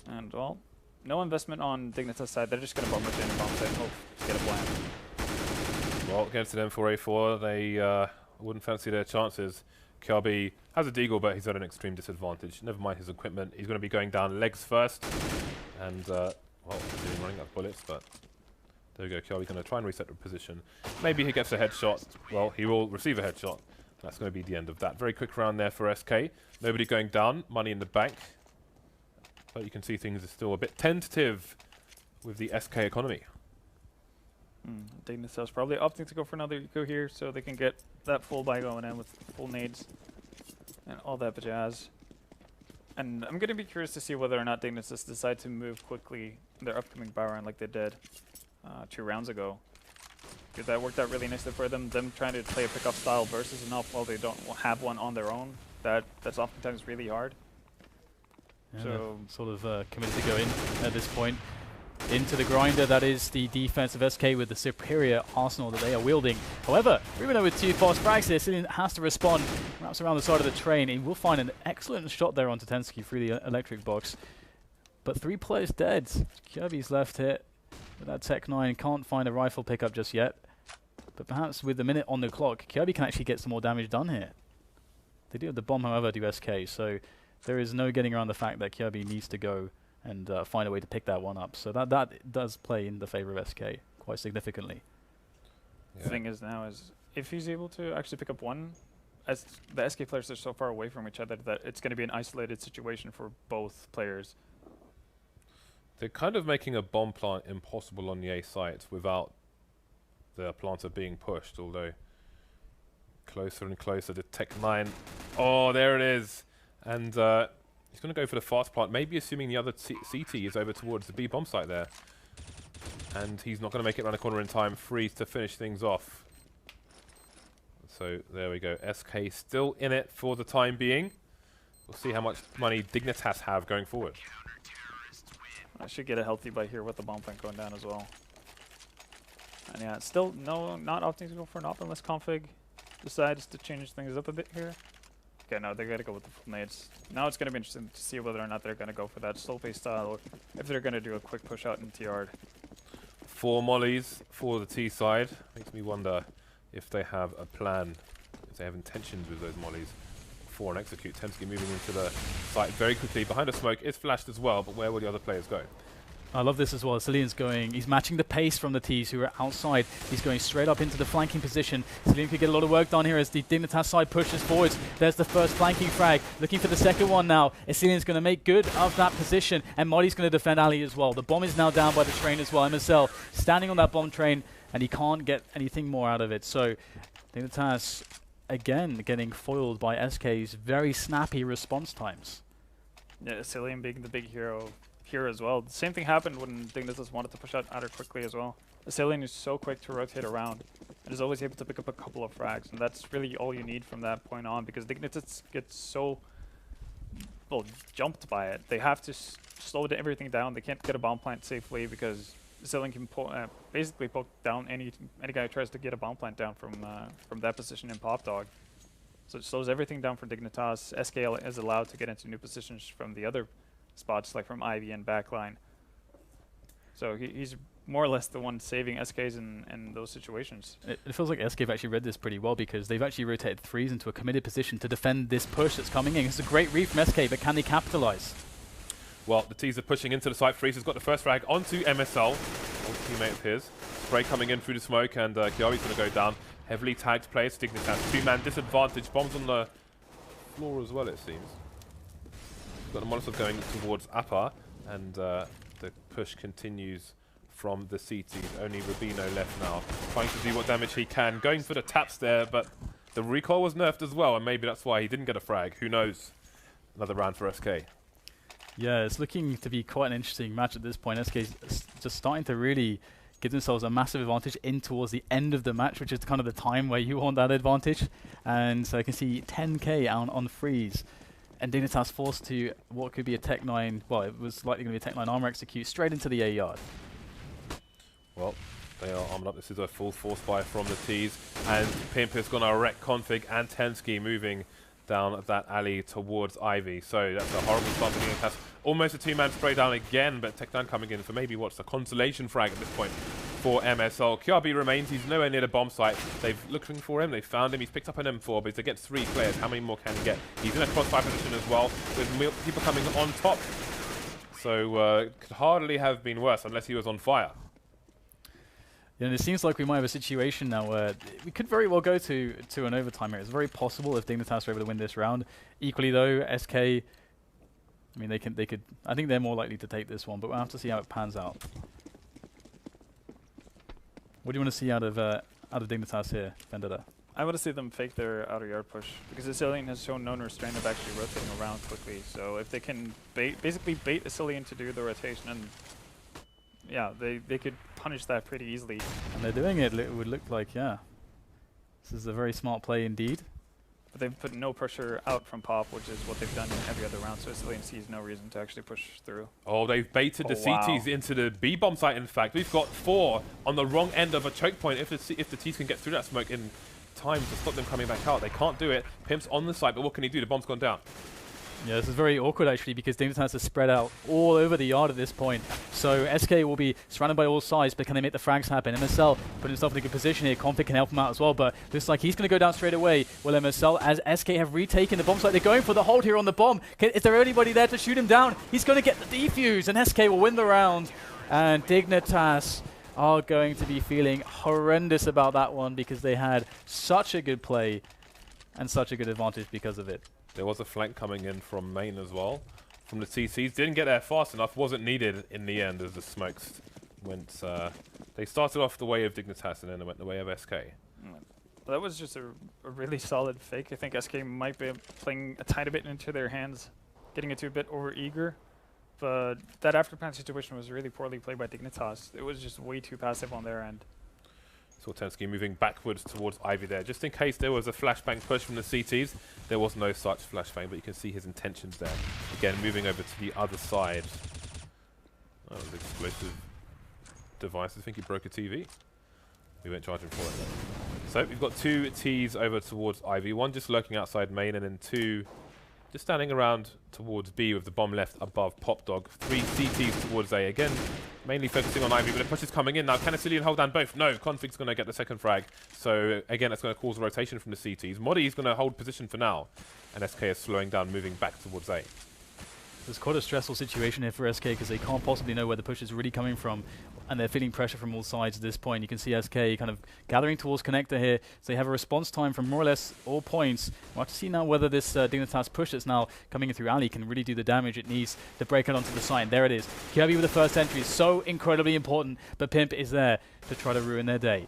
And, well, no investment on Dignitas side. They're just going to bomb it in and bomb it and hope to get a blind. Well, against an M4A4, they wouldn't fancy their chances. Kirby has a deagle, but he's at an extreme disadvantage. Never mind his equipment. He's going to be going down legs first. And, well, he's running out of bullets, but there we go. Kirby's going to try and reset the position. Maybe he gets a headshot. Well, he will receive a headshot. That's going to be the end of that. Very quick round there for SK. Nobody going down. Money in the bank. But you can see things are still a bit tentative with the SK economy. Dignitas probably opting to go for another eco here so they can get that full buy going in with full nades and all that jazz. And I'm going to be curious to see whether or not Dignitas decide to move quickly in their upcoming buy round like they did 2 rounds ago. Because that worked out really nicely for them. Them trying to play a pickup style versus an op while they don't have one on their own. That's oftentimes really hard. Yeah, so sort of committed to go in at this point. Into the grinder, that is the defense of SK with the superior arsenal that they are wielding. However, Rumino with 2 fast frags here, Silian has to respond, wraps around the side of the train, and will find an excellent shot there onto Tensky through the electric box. But 3 players dead. Kirby's left here with that Tech 9, can't find a rifle pickup just yet. But perhaps with the minute on the clock, Kirby can actually get some more damage done here. They do have the bomb, however, do SK, so there is no getting around the fact that Kirby needs to go and find a way to pick that one up. So that does play in the favor of SK quite significantly. Yeah. The thing is now is if he's able to actually pick up one, as the SK players are so far away from each other that it's going to be an isolated situation for both players. They're kind of making a bomb plant impossible on the A site without the planter being pushed, although Closer and closer to Tech9. Oh, there it is. And he's going to go for the fast plant, maybe assuming the other CT is over towards the B bomb site there. And he's not going to make it around the corner in time. Freeze to finish things off. So there we go. SK still in it for the time being. We'll see how much money Dignitas have going forward. I should get a healthy bite here with the bomb plant going down as well. And yeah, still not opting to go for an op unless config decides to change things up a bit here. Okay, no, they gotta go with the full nades. Now it's gonna be interesting to see whether or not they're gonna go for that slow pace style, or if they're gonna do a quick push out into yard. 4 mollies for the T side. Makes me wonder if they have a plan, if they have intentions with those mollies. For an execute. Temsky moving into the site very quickly. Behind the smoke is flashed as well, but where will the other players go? I love this as well. Cillian's going, he's matching the pace from the T's who are outside. He's going straight up into the flanking position. Cillian could get a lot of work done here as the Dignitas side pushes forwards. There's the first flanking frag. Looking for the second one now. Cillian's going to make good of that position, and Molly's going to defend Ali as well. The bomb is now down by the train as well. MSL standing on that bomb train, and he can't get anything more out of it. So Dignitas again getting foiled by SK's very snappy response times. Yeah, Cillian being the big hero here as well. The same thing happened when Dignitas wanted to push out Adder quickly as well. Cillian is so quick to rotate around and is always able to pick up a couple of frags, and that's really all you need from that point on, because Dignitas gets so jumped by it. They have to slow everything down. They can't get a bomb plant safely because Cillian can basically poke down any guy who tries to get a bomb plant down from that position in Pop Dog. So it slows everything down for Dignitas. SK is allowed to get into new positions from the other spots, like from Ivy and backline. So he's more or less the one saving SKs in those situations. It feels like SK have actually read this pretty well, because they've actually rotated Freeze into a committed position to defend this push that's coming in. It's a great read from SK, but can they capitalize? Well, the T's are pushing into the site. Freeze has got the first frag onto MSL, old teammate of his. Spray coming in through the smoke, and Kiabi's going to go down. Heavily tagged players, Dignitas. 2-man disadvantage. Bombs on the floor as well, it seems. Got the Molotov going towards Appa, and the push continues from the CT. Only Rubino left now, trying to do what damage he can. Going for the taps there, but the recoil was nerfed as well, and maybe that's why he didn't get a frag. Who knows? Another round for SK. Yeah, it's looking to be quite an interesting match at this point. SK's just starting to really give themselves a massive advantage in towards the end of the match, which is kind of the time where you want that advantage. And so I can see 10k out on Freeze. And Dignitas forced to what could be a Tech9, well, it was likely going to be a Tech9 armor execute straight into the A yard. Well, they are armored up. This is a full force buy from the T's. And Pimp is going to wreck Config, and Tensky moving down that alley towards Ivy. So that's a horrible start for Dignitas. Almost a 2-man spray down again, but Tech9 coming in for maybe what's a consolation frag at this point for MSL. Kiabi remains. He's nowhere near the bomb site. They've looking for him. They found him. He's picked up an M4, but against 3 players, how many more can he get? He's in a crossfire position as well, with people coming on top. So could hardly have been worse unless he was on fire. Yeah, and it seems like we might have a situation now where we could very well go to an overtime here. It's very possible if Dignitas are able to win this round. Equally though, SK, I mean, they could. I think they're more likely to take this one, but we'll have to see how it pans out. What do you want to see out of Dignitas here, Vendetta? I want to see them fake their outer yard push, because Cillian has shown no restraint of actually rotating around quickly. So if they can basically bait Cillian to do the rotation, and yeah, they could punish that pretty easily. And they're doing it. It would look like, yeah. This is a very smart play indeed. But they've put no pressure out from Pop, which is what they've done in every other round, so Cillian sees no reason to actually push through. Oh, they've baited the CTs into the B-bomb site, in fact. We've got 4 on the wrong end of a choke point. If the T's can get through that smoke in time to stop them coming back out, they can't do it. Pimp's on the site, but what can he do? The bomb's gone down. Yeah, this is very awkward actually, because Dignitas is spread out all over the yard at this point. So SK will be surrounded by all sides, but can they make the frags happen? MSL put himself in a good position here. Config can help him out as well, but looks like he's going to go down straight away. Well, MSL, as SK have retaken the bomb site, they're going for the hold here on the bomb. Is there anybody there to shoot him down? He's going to get the defuse, and SK will win the round. And Dignitas are going to be feeling horrendous about that one, because they had such a good play and such a good advantage because of it. There was a flank coming in from main as well. From the TCs. Didn't get there fast enough. Wasn't needed in the end as the smokes went. They started off the way of Dignitas and then they went the way of SK. That was just a really solid fake. I think SK might be playing a tiny bit into their hands, getting it to a bit over-eager. But that after-plant situation was really poorly played by Dignitas. It was just way too passive on their end. So Tensky moving backwards towards Ivy there. Just in case there was a flashbang push from the CTs, there was no such flashbang, but you can see his intentions there. Again, moving over to the other side. Oh, it was explosive device. I think he broke a TV. We went charging for it though. So we've got 2 Ts over towards Ivy. 1 just lurking outside main, and then 2 just standing around towards B with the bomb left above Pop Dog. 3 CTs towards A. Again, mainly focusing on Ivy, but the push is coming in now. Can Asilian hold down both? No, Config's going to get the second frag. So again, that's going to cause a rotation from the CTs. Modi is going to hold position for now, and SK is slowing down, moving back towards A. It's quite a stressful situation here for SK because they can't possibly know where the push is really coming from, and they're feeling pressure from all sides at this point. You can see SK kind of gathering towards connector here, so they have a response time from more or less all points. We'll have to see now whether this Dignitas push that's now coming in through alley can really do the damage it needs to break it onto the side. And there it is. Kirby with the first entry is so incredibly important, but Pimp is there to try to ruin their day.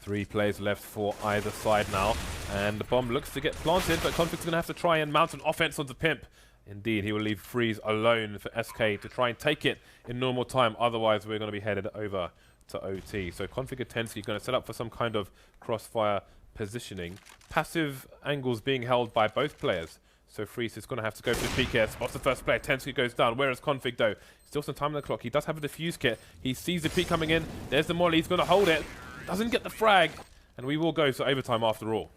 3 players left for either side now, and the bomb looks to get planted, but Config's going to have to try and mount an offense onto Pimp. Indeed, he will leave Freeze alone for SK to try and take it in normal time. Otherwise, we're going to be headed over to OT. So Config and Tensky going to set up for some kind of crossfire positioning. Passive angles being held by both players. So Freeze is going to have to go for the peek here. Spots the first player. Tensky goes down. Where is Config though? Still some time on the clock. He does have a defuse kit. He sees the peek coming in. There's the molly. He's going to hold it. Doesn't get the frag. And we will go to overtime after all.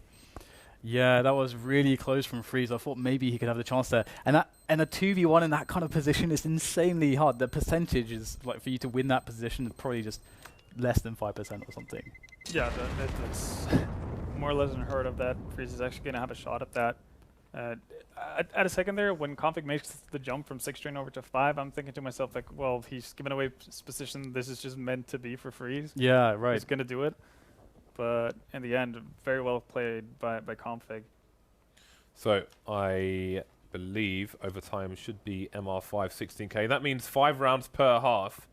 Yeah, that was really close from Freeze. I thought maybe he could have the chance there. And a 2v1 in that kind of position is insanely hard. The percentage is, like, for you to win that position is probably just less than 5% or something. Yeah, that's more or less unheard of that Freeze is actually going to have a shot at that. At a second there, when Config makes the jump from 6 train over to 5, I'm thinking to myself, like, well, he's given away his position. This is just meant to be for Freeze. Yeah, right. He's going to do it. But in the end, very well played by Config. So I believe overtime should be MR5 16k. That means 5 rounds per half.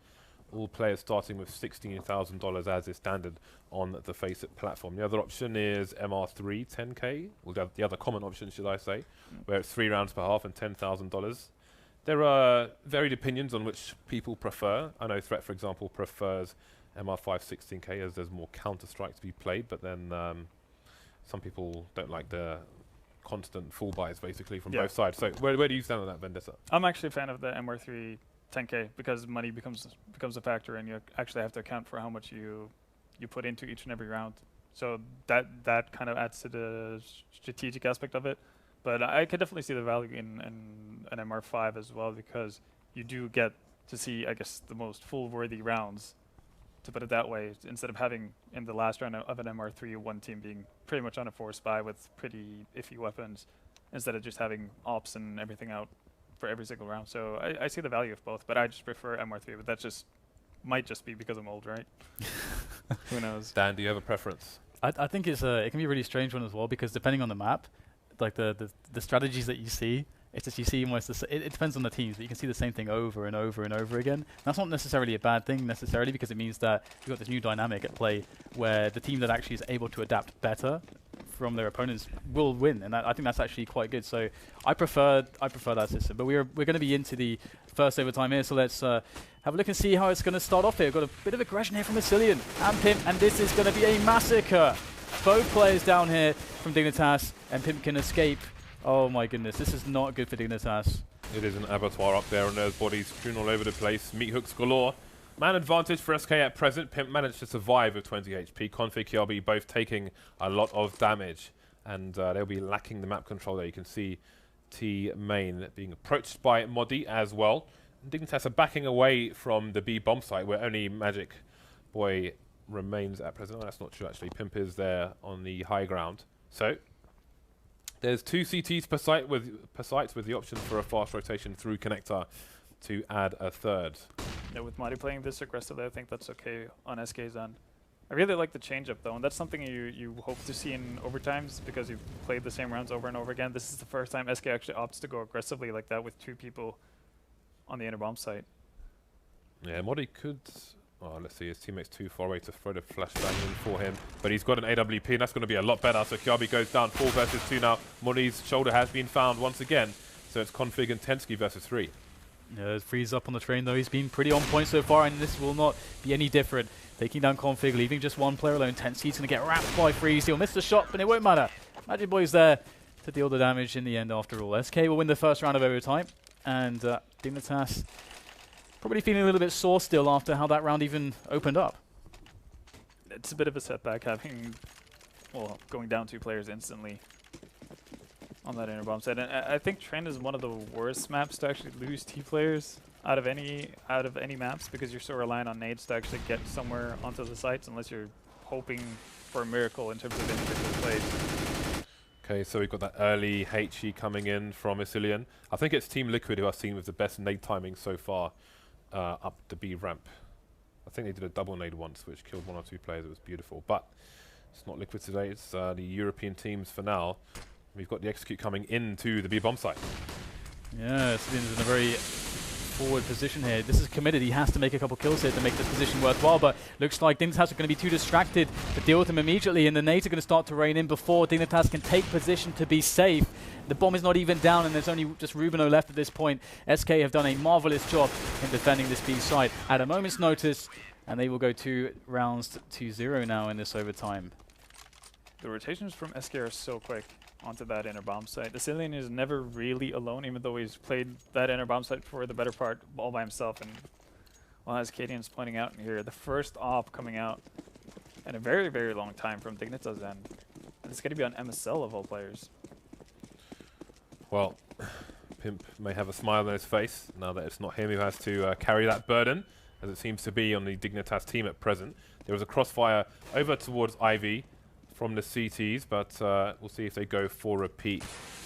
All players starting with $16,000 as is standard on the Faceit platform. The other option is MR3 10k. Well, the other common option, should I say, where it's 3 rounds per half and $10,000. There are varied opinions on which people prefer. I know Threat, for example, prefers MR5 16k as there's more Counter-Strike to be played, but then some people don't like the constant full buys basically from both sides. So where do you stand on that, Vendetta? I'm actually a fan of the MR3 10k because money becomes a factor, and you actually have to account for how much you put into each and every round. So that kind of adds to the strategic aspect of it. But I could definitely see the value in an MR5 as well, because you do get to see, I guess, the most full-worthy rounds, to put it that way, instead of having in the last round of an MR3 one team being pretty much on a force buy with pretty iffy weapons, instead of just having ops and everything out for every single round. So I see the value of both, but I just prefer MR3, but that just might just be because I'm old, right? Who knows? Dan, do you have a preference? I think it can be a really strange one as well, because depending on the map, like the strategies that you see, it's just you see almost it depends on the teams, but you can see the same thing over and over and over again. And that's not necessarily a bad thing necessarily, because it means that you've got this new dynamic at play where the team that actually is able to adapt better from their opponents will win, and I think that's actually quite good. So I prefer that system. But we're going to be into the first overtime here, so let's have a look and see how it's going to start off here. We've got a bit of aggression here from Asilian and Pimp, and this is going to be a massacre. Both players down here from Dignitas, and Pimp can escape. Oh my goodness, this is not good for Dignitas. It is an abattoir up there, and there's bodies strewn all over the place. Meat hooks galore. Man advantage for SK at present. Pimp managed to survive with 20 HP. Config, KRB both taking a lot of damage, and they'll be lacking the map control there. You can see T main being approached by Modi as well. Dignitas are backing away from the B bomb site, where only Magic Boy remains at present. Oh, that's not true actually. Pimp is there on the high ground. So there's 2 CTs per site with the option for a fast rotation through connector to add a third. Yeah, with Modi playing this aggressively, I think that's okay on SK's end. I really like the change-up though, and that's something you hope to see in overtimes, because you've played the same rounds over and over again. This is the first time SK actually opts to go aggressively like that with 2 people on the inner bomb site. Yeah, Modi could Oh, let's see, his teammate's too far away to throw the flashbang in for him. But he's got an AWP, and that's going to be a lot better. So Kiabi goes down 4 versus 2 now. Moni's shoulder has been found once again. So it's Config and Tensky versus 3. Yeah, Freeze up on the train, though. He's been pretty on point so far, and this will not be any different. Taking down Config, leaving just one player alone. Tensky's going to get wrapped by Freeze. He'll miss the shot, but it won't matter. Magic Boy's there to deal the damage in the end after all. SK will win the first round of overtime, and Dignitas probably feeling a little bit sore still after how that round even opened up. It's a bit of a setback having, well, going down 2 players instantly on that inner bomb side. And I think Train is one of the worst maps to actually lose T players out of any maps, because you're so reliant on nades to actually get somewhere onto the sites unless you're hoping for a miracle in terms of individual plays. Okay, so we've got that early HE coming in from Isilian. I think it's Team Liquid who I've seen with the best nade timing so far up the B ramp. I think they did a double nade once, which killed 1 or 2 players. It was beautiful. But it's not Liquid today. It's the European teams for now. We've got the Execute coming into the B bomb site. Yeah, Isilian's in a very forward position here. This is committed. He has to make a couple kills here to make this position worthwhile, but looks like Dignitas are going to be too distracted to deal with him immediately, and the nades are going to start to rain in before Dignitas can take position to be safe. The bomb is not even down, and there's only just Rubino left at this point. SK have done a marvelous job in defending this B site at a moment's notice, and they will go 2 rounds to 0 now in this overtime. The rotations from SK are so quick onto that inner bomb site. The Cillian is never really alone, even though he's played that inner bomb site for the better part all by himself. And well, as Cadian's pointing out here, the first op coming out in a very, very long time from Dignitas end. And it's going to be on MSL of all players. Well, Pimp may have a smile on his face now that it's not him who has to carry that burden, as it seems to be on the Dignitas team at present. There was a crossfire over towards Ivy from the CTs, but we'll see if they go for a peek.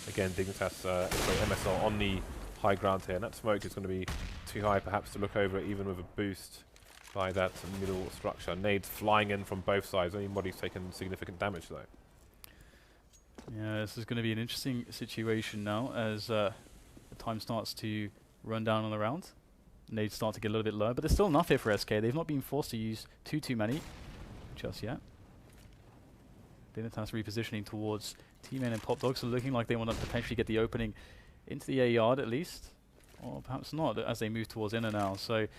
Again, Dignitas, sorry, MSL on the high ground here, and that smoke is going to be too high perhaps to look over, even with a boost by that middle structure. Nades flying in from both sides. Only Modi's taken significant damage though. Yeah, this is going to be an interesting situation now as the time starts to run down on the round. Nades start to get a little bit lower, but there's still enough here for SK. They've not been forced to use too many just yet. Dignitas repositioning towards T-Man and Pop Dog, so looking like they want to potentially get the opening into the A yard at least, or perhaps not as they move towards inner now. So it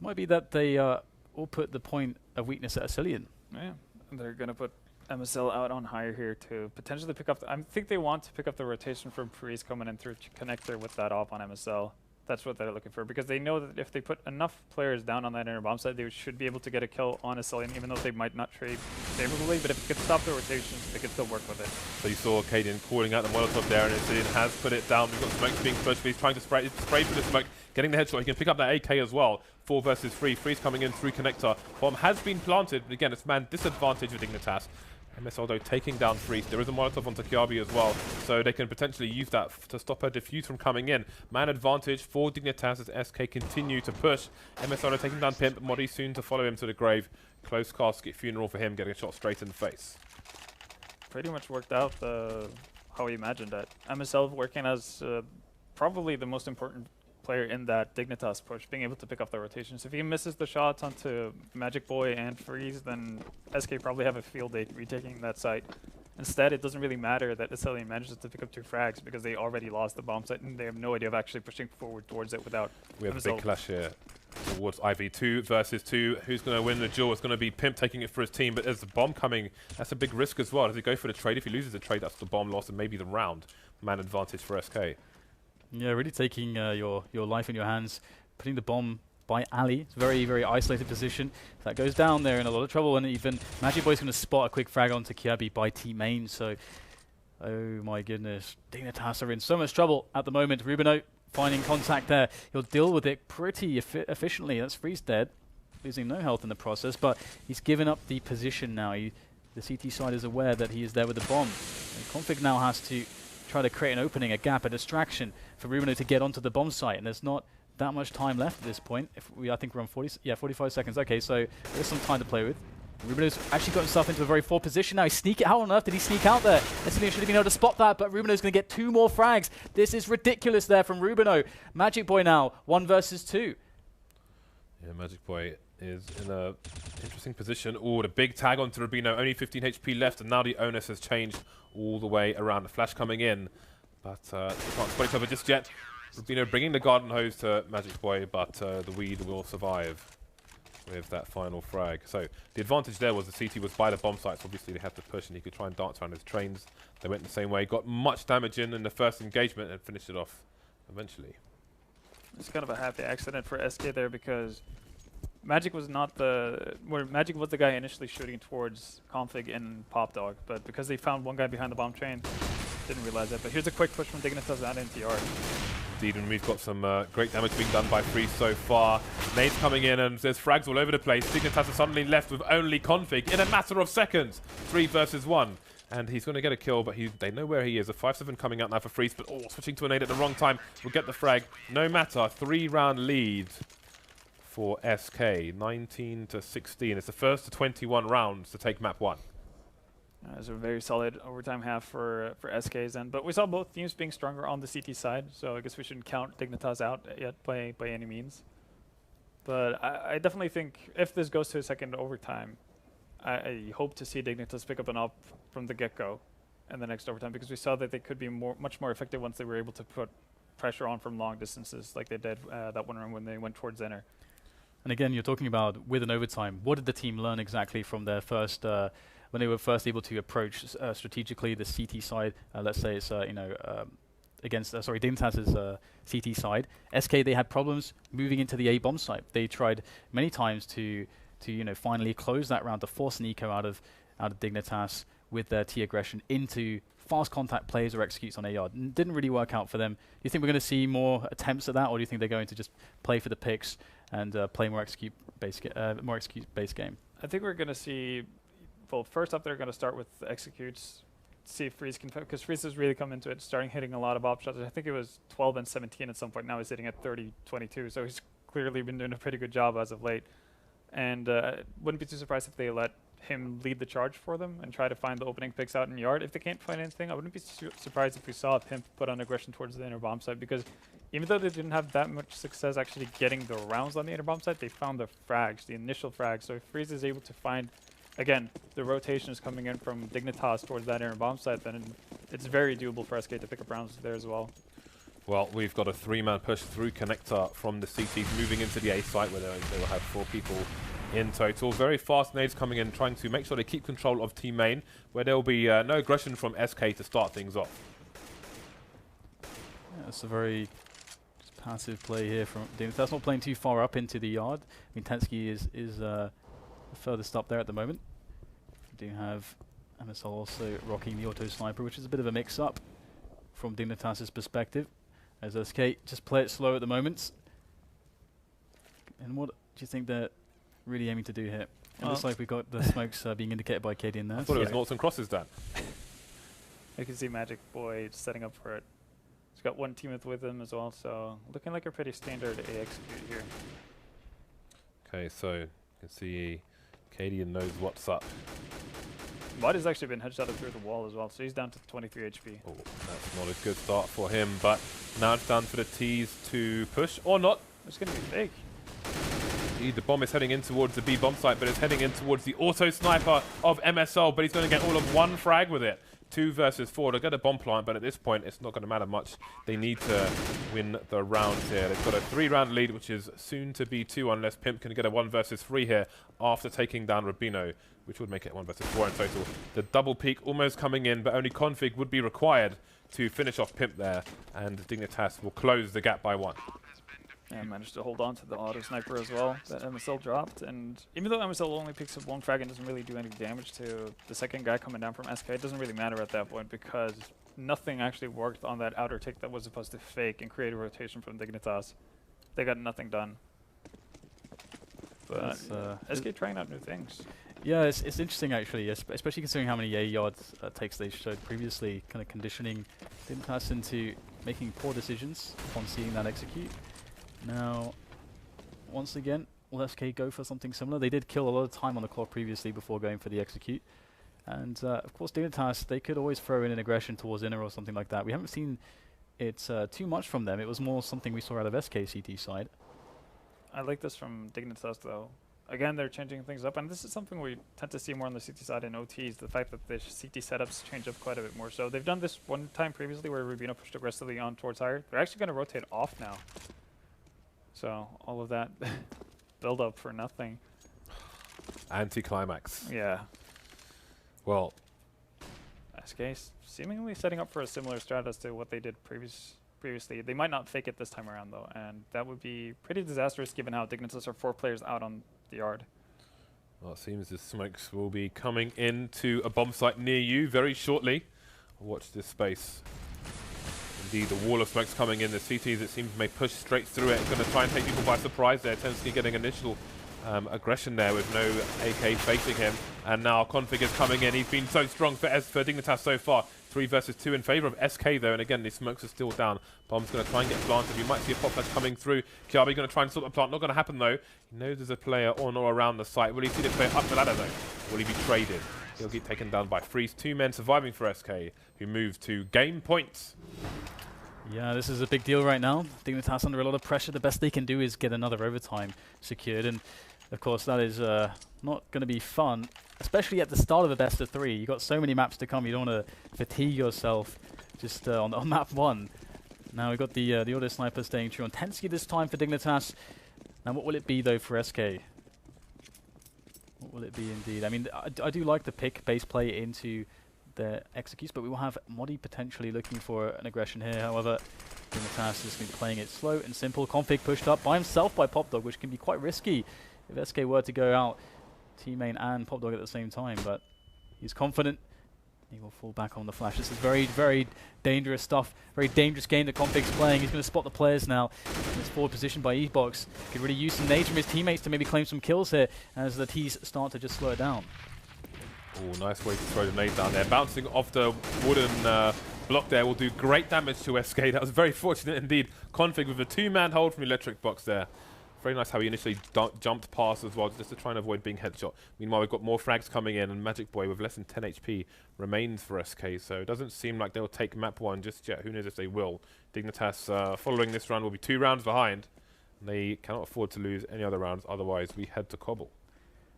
might be that they all put the point of weakness at Asilian. Yeah, and they're going to put MSL out on higher here to potentially pick up. I think they want to pick up the rotation from Priest coming in through connector with that op on MSL. That's what they're looking for, because they know that if they put enough players down on that inner bomb side, they should be able to get a kill on Asilian, even though they might not trade favorably. But if they could stop the rotations, they could still work with it. So you saw Cadian calling out the Molotov there, and Asilian has put it down. We've got smoke being pushed, but he's trying to spray through the smoke, getting the headshot. He can pick up that AK as well. 4 versus 3. 3's coming in through connector. Bomb has been planted, but again, it's man disadvantage with Dignitas. MSL though taking down 3. There is a Molotov onto Kiabi as well, so they can potentially use that to stop her defuse from coming in. Man advantage for Dignitas as SK continue to push. MSL are taking down Pimp, Modi soon to follow him to the grave. Close casket funeral for him, getting a shot straight in the face. Pretty much worked out how we imagined that. MSL working as probably the most important player in that Dignitas push, being able to pick up the rotations. If he misses the shots onto Magic Boy and Freeze, then SK probably have a field day retaking that site. Instead, it doesn't really matter that Asilian manages to pick up 2 frags, because they already lost the bomb site and they have no idea of actually pushing forward towards it without We have MSL. a big clash here towards Ivy. 2 versus 2. Who's going to win the duel? It's going to be Pimp taking it for his team, but there's the bomb coming. That's a big risk as well. Does he go for the trade? If he loses the trade, that's the bomb loss and maybe the round. Man advantage for SK. Yeah, really taking your life in your hands, putting the bomb by Ali. It's a very, very isolated position. That goes down there in a lot of trouble, and even Magic Boy's going to spot a quick frag onto Kiabi by T-Main, so oh my goodness. Dignitas are in so much trouble at the moment. Rubino finding contact there. He'll deal with it pretty efficiently. That's Freeze dead, losing no health in the process, but he's given up the position now. The CT side is aware that he is there with the bomb. And Config now has to try to create an opening, a gap, a distraction for Rubino to get onto the bomb site, and there's not that much time left at this point. I think we're on 45 seconds. Okay, so there's some time to play with. Rubino's actually got himself into a very poor position now. How on earth did he sneak out there? Asilian should have been able to spot that, but Rubino's going to get 2 more frags. This is ridiculous there from Rubino. Magic Boy now, 1 versus 2. Yeah, Magic Boy is in a interesting position. Oh, the big tag onto Rubino, only 15 HP left, and now the onus has changed all the way around. The flash coming in, but they can't spot each other just yet. Rubino bringing the garden hose to Magic Boy, but the Weed will survive with that final frag. So the advantage there was the CT was by the bomb sites. Obviously they had to push and he could try and dance around his trains. They went the same way, got much damage in the first engagement and finished it off eventually. It's kind of a happy accident for SK there because Magic was not the Magic was the guy initially shooting towards Config and Pop Dog, but because they found one guy behind the bomb train, didn't realize that. But here's a quick push from Dignitas out into yard. Indeed, and we've got some great damage being done by Freeze so far. Nades coming in and there's frags all over the place. Dignitas are suddenly left with only Config in a matter of seconds. 3 versus 1. And he's going to get a kill, but they know where he is. A 5-7 coming out now for Freeze, but switching to a nade at the wrong time will get the frag. No matter, 3-round lead for SK, 19-16. It's the first to 21 rounds to take map 1. It's a very solid overtime half for SK's end, but we saw both teams being stronger on the CT side, so I guess we shouldn't count Dignitas out yet by any means. But I definitely think if this goes to a second overtime, I hope to see Dignitas pick up an op from the get-go in the next overtime, because we saw that they could be much more effective once they were able to put pressure on from long distances like they did that one run when they went towards center. And again, you're talking about with an overtime. What did the team learn exactly from their first, when they were first able to approach strategically the CT side? Let's say it's against Dignitas' CT side. SK, they had problems moving into the A bomb site. They tried many times to finally close that round to force an eco out of Dignitas with their T aggression into fast contact plays or executes on A yard. Didn't really work out for them. Do you think we're going to see more attempts at that, or do you think they're going to just play for the picks and play more execute based game? I think we're going to see. Well, first up, they're going to start with the executes. See if Freeze can, because Freeze has really come into it, starting hitting a lot of op shots. I think it was 12 and 17 at some point. Now he's hitting at 30-22. So he's clearly been doing a pretty good job as of late. And wouldn't be too surprised if they let him lead the charge for them and try to find the opening picks out in yard. If they can't find anything, I wouldn't be surprised if we saw Pimp put on aggression towards the inner bomb site, because even though they didn't have that much success actually getting the rounds on the inner bomb site, they found the frags, the initial frags. So if Freeze is able to find, again, the rotation is coming in from Dignitas towards that inner bomb site, then it's very doable for SK to pick up rounds there as well. Well, we've got a 3-man push through Connector from the CTs moving into the A site where they will have 4 people in total. Very fast nades coming in, trying to make sure they keep control of team main, where there will be no aggression from SK to start things off. Yeah, it's a very passive play here from Dignitas. Not playing too far up into the yard. I mean, Tensky is the furthest up there at the moment. We do have MSL also rocking the auto sniper, which is a bit of a mix-up from Dignitas' perspective, as SK just play it slow at the moment. And what do you think they're really aiming to do here? It looks like we've got the smokes being indicated by KD in there. I thought it was noughts and crosses, Dan. You can see Magic Boy setting up for it. He's got one teammate with him as well, so looking like a pretty standard A execute here. Okay, so you can see KD knows what's up. Bot has actually been headshotted through the wall as well, so he's down to 23 HP. Oh, that's not a good start for him, but now it's down for the T's to push, or not. It's going to be fake. Indeed, the bomb is heading in towards the B bomb site, but it's heading in towards the auto sniper of MSL, but he's going to get all of 1 frag with it. 2 versus 4. They'll get a bomb plant, but at this point, it's not going to matter much. They need to win the rounds here. They've got a 3-round lead, which is soon to be 2, unless Pimp can get a 1 versus 3 here after taking down Rubino, which would make it 1 versus 4 in total. The double peak almost coming in, but only Config would be required to finish off Pimp there, and Dignitas will close the gap by 1. And managed to hold on to the auto sniper as well that MSL dropped. And even though MSL only picks up 1 frag and doesn't really do any damage to the second guy coming down from SK, it doesn't really matter at that point, because nothing actually worked on that outer tick that was supposed to fake and create a rotation from Dignitas. They got nothing done. But SK trying out new things. Yeah, it's interesting actually, especially considering how many A yards takes they showed previously, kind of conditioning Dignitas into making poor decisions upon seeing that execute. Now, once again, will SK go for something similar? They did kill a lot of time on the clock previously before going for the execute. And of course, Dignitas, they could always throw in an aggression towards inner or something like that. We haven't seen it too much from them. It was more something we saw out of SK CT side. I like this from Dignitas though. again, they're changing things up, and this is something we tend to see more on the CT side in OTs, the fact that the CT setups change up quite a bit more. So they've done this one time previously where Rubino pushed aggressively on towards higher. They're actually going to rotate off now. So all of that build up for nothing. Anticlimax. Yeah. Well, SK seemingly setting up for a similar strat as to what they did previously. They might not fake it this time around, though, and that would be pretty disastrous given how Dignitas are 4 players out on the yard. well, it seems the smokes will be coming into a bomb site near you very shortly. Watch this space. Indeed, the wall of smokes coming in. The CTs, it seems, may push straight through it. Going to try and take people by surprise there. Tensky getting initial aggression there with no AK facing him. And now Config is coming in. He's been so strong for Dignitas so far. 3 versus 2 in favor of SK, though. And again, the smokes are still down. Bomb's going to try and get planted. You might see a pop flash coming through. Kiabi going to try and sort the plant. Not going to happen, though. He knows there's a player on or around the site. Will he see the player up the ladder, though? Will he be traded? He'll get taken down by Freeze. 2 men surviving for SK, who move to game points. Yeah, this is a big deal right now. Dignitas under a lot of pressure. The best they can do is get another overtime secured. And, of course, that is not going to be fun, especially at the start of a best of 3. You've got so many maps to come. You don't want to fatigue yourself just on map 1. Now we've got the auto sniper staying true on Tensky this time for Dignitas. Now, what will it be, though, for SK? What will it be, indeed? I mean, I do like the pick base play into the executes, but we will have Modi potentially looking for an aggression here. However, Dignitas has been playing it slow and simple. Config pushed up by himself by Popdog, which can be quite risky if SK were to go out T-Main and Popdog at the same time, but he's confident. He will fall back on the flash. This is very, very dangerous stuff. Very dangerous game that Config's playing. He's going to spot the players now. In this forward position by Ebox. Could really use some nades from his teammates to maybe claim some kills here as the T's start to just slow it down. Oh, nice way to throw the nade down there. Bouncing off the wooden block there will do great damage to SK. That was very fortunate indeed. Config with a 2-man hold from the electric box there. Very nice how he initially jumped past as well, just to try and avoid being headshot. Meanwhile, we've got more frags coming in, and Magic Boy with less than 10 HP remains for SK, so it doesn't seem like they'll take map 1 just yet. Who knows if they will. Dignitas, following this round, will be 2 rounds behind. They cannot afford to lose any other rounds, otherwise we head to Cobble.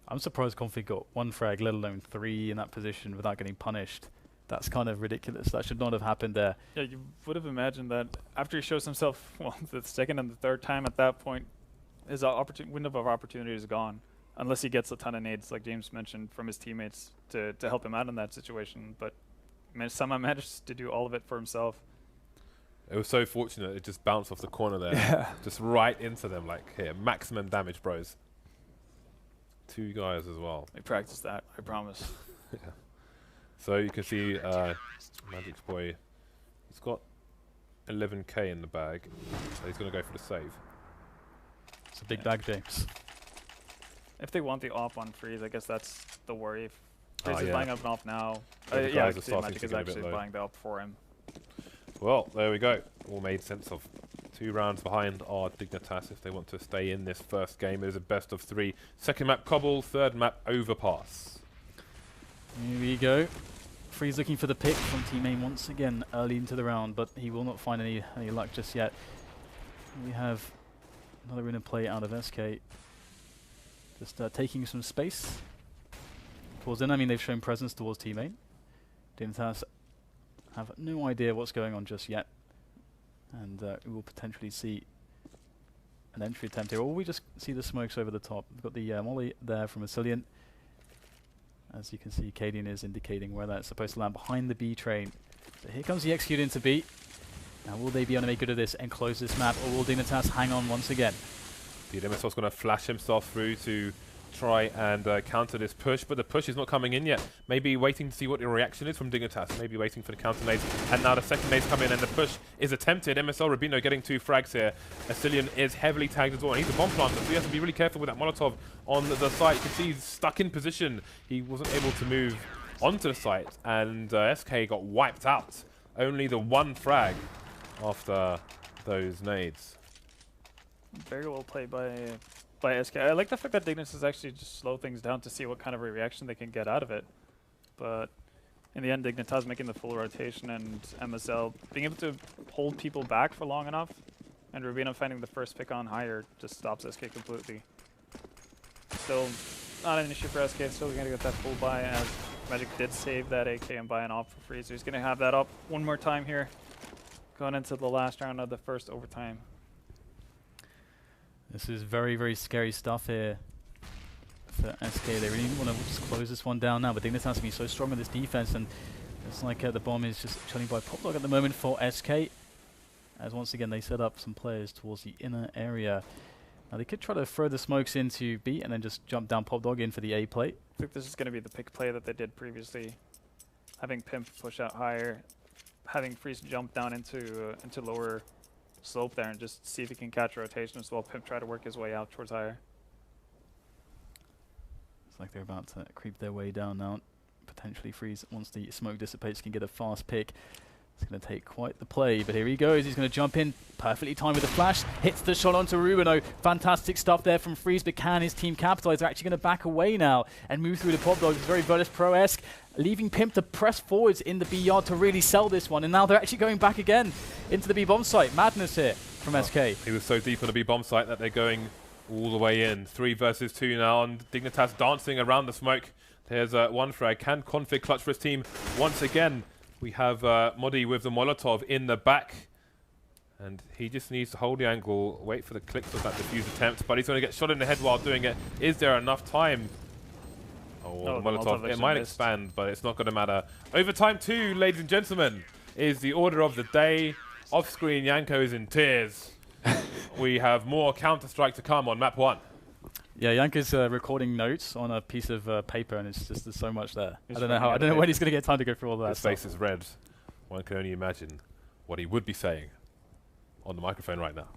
I'm surprised Config got 1 frag, let alone 3 in that position without getting punished. That's kind of ridiculous. That should not have happened there. Yeah, you would have imagined that after he shows himself, well, the second and the third time at that point, his window of opportunity is gone, unless he gets a ton of nades, like James mentioned, from his teammates to help him out in that situation. But somehow managed to do all of it for himself. It was so fortunate it just bounced off the corner there. Yeah. Just right into them, like, here, maximum damage, bros. 2 guys as well. We practiced that, I promise. Yeah. So you can see Magic's Boy, he's got 11k in the bag, so he's going to go for the save. It's a big bag, James. If they want the op on Freeze, I guess that's the worry. If Freeze is yeah. buying up an op now, Yeah, the yeah, guys are starting Magic to is get a bit actually low. buying the op for him. Well, there we go. All made sense of. 2 rounds behind are Dignitas if they want to stay in this first game. It is a best of 3. Second map Cobble, third map Overpass. Here we go. Freeze looking for the pick from T-Main once again early into the round, but he will not find any luck just yet. We have another winner play out of SK. Just taking some space towards in. I mean, they've shown presence towards T-Main. Dignitas have no idea what's going on just yet. And we will potentially see an entry attempt here. Or will we just see the smokes over the top? We've got the molly there from Asilian. As you can see, Cadian is indicating where that's supposed to land behind the B train. So here comes the execute into B. Now will they be able to make good of this and close this map, or will Dignitas hang on once again? The MSL's going to flash himself through to try and counter this push, but the push is not coming in yet. Maybe waiting to see what the reaction is from Dignitas. Maybe waiting for the counter nades. And now the second nades come in and the push is attempted. MSL Rubino getting 2 frags here. Asilian is heavily tagged as well. And he's a bomb planter, so he has to be really careful with that Molotov on the site. You can see he's stuck in position. He wasn't able to move onto the site, and SK got wiped out. Only the 1 frag after those nades. Very well played by SK. I like the fact that Dignitas actually just slow things down to see what kind of a reaction they can get out of it. But in the end, Dignitas making the full rotation and MSL being able to hold people back for long enough, and Rubino finding the first pick on higher just stops SK completely. Still not an issue for SK. Still going to get that full buy as Magic did save that AK and buy an op for free. So he's going to have that up one more time here. Going into the last round of the first overtime. This is very, very scary stuff here for SK. They really want to just close this one down now, but Dignitas has to be so strong with this defense, and it's like the bomb is just chilling by Popdog at the moment for SK. As once again they set up some players towards the inner area. Now they could try to throw the smokes into B and then just jump down Popdog in for the A plate. I think this is going to be the pick play that they did previously. Having Pimp push out higher, having Freeze jump down into lower slope there and just see if he can catch a rotation as well. Pimp try to work his way out towards higher. It's like they're about to creep their way down now. Potentially Freeze, once the smoke dissipates, can get a fast pick. It's going to take quite the play, but here he goes. He's going to jump in, perfectly timed with the flash. Hits the shot onto Rubino. Fantastic stuff there from Freeze, but can his team capitalize? They're actually going to back away now and move through the Popdogs. It's very Virtus Pro-esque, leaving Pimp to press forwards in the B yard to really sell this one. And now they're actually going back again into the B bomb site. Madness here from SK. He was so deep on the B bomb site that they're going all the way in. 3 versus 2 now, and Dignitas dancing around the smoke. There's one frag. Can Config clutch for his team once again? We have Modi with the Molotov in the back. And he just needs to hold the angle, wait for the clicks of that defuse attempt, but he's going to get shot in the head while doing it. Is there enough time? Oh, the Molotov. It might expand, but it's not going to matter. Overtime 2, ladies and gentlemen, is the order of the day. Off-screen, Yanko is in tears. We have more Counter-Strike to come on map 1. Yeah, Yanko's recording notes on a piece of paper, and it's just there's so much there. I don't know when he's going to get time to go through all that. His face is red. One can only imagine what he would be saying on the microphone right now.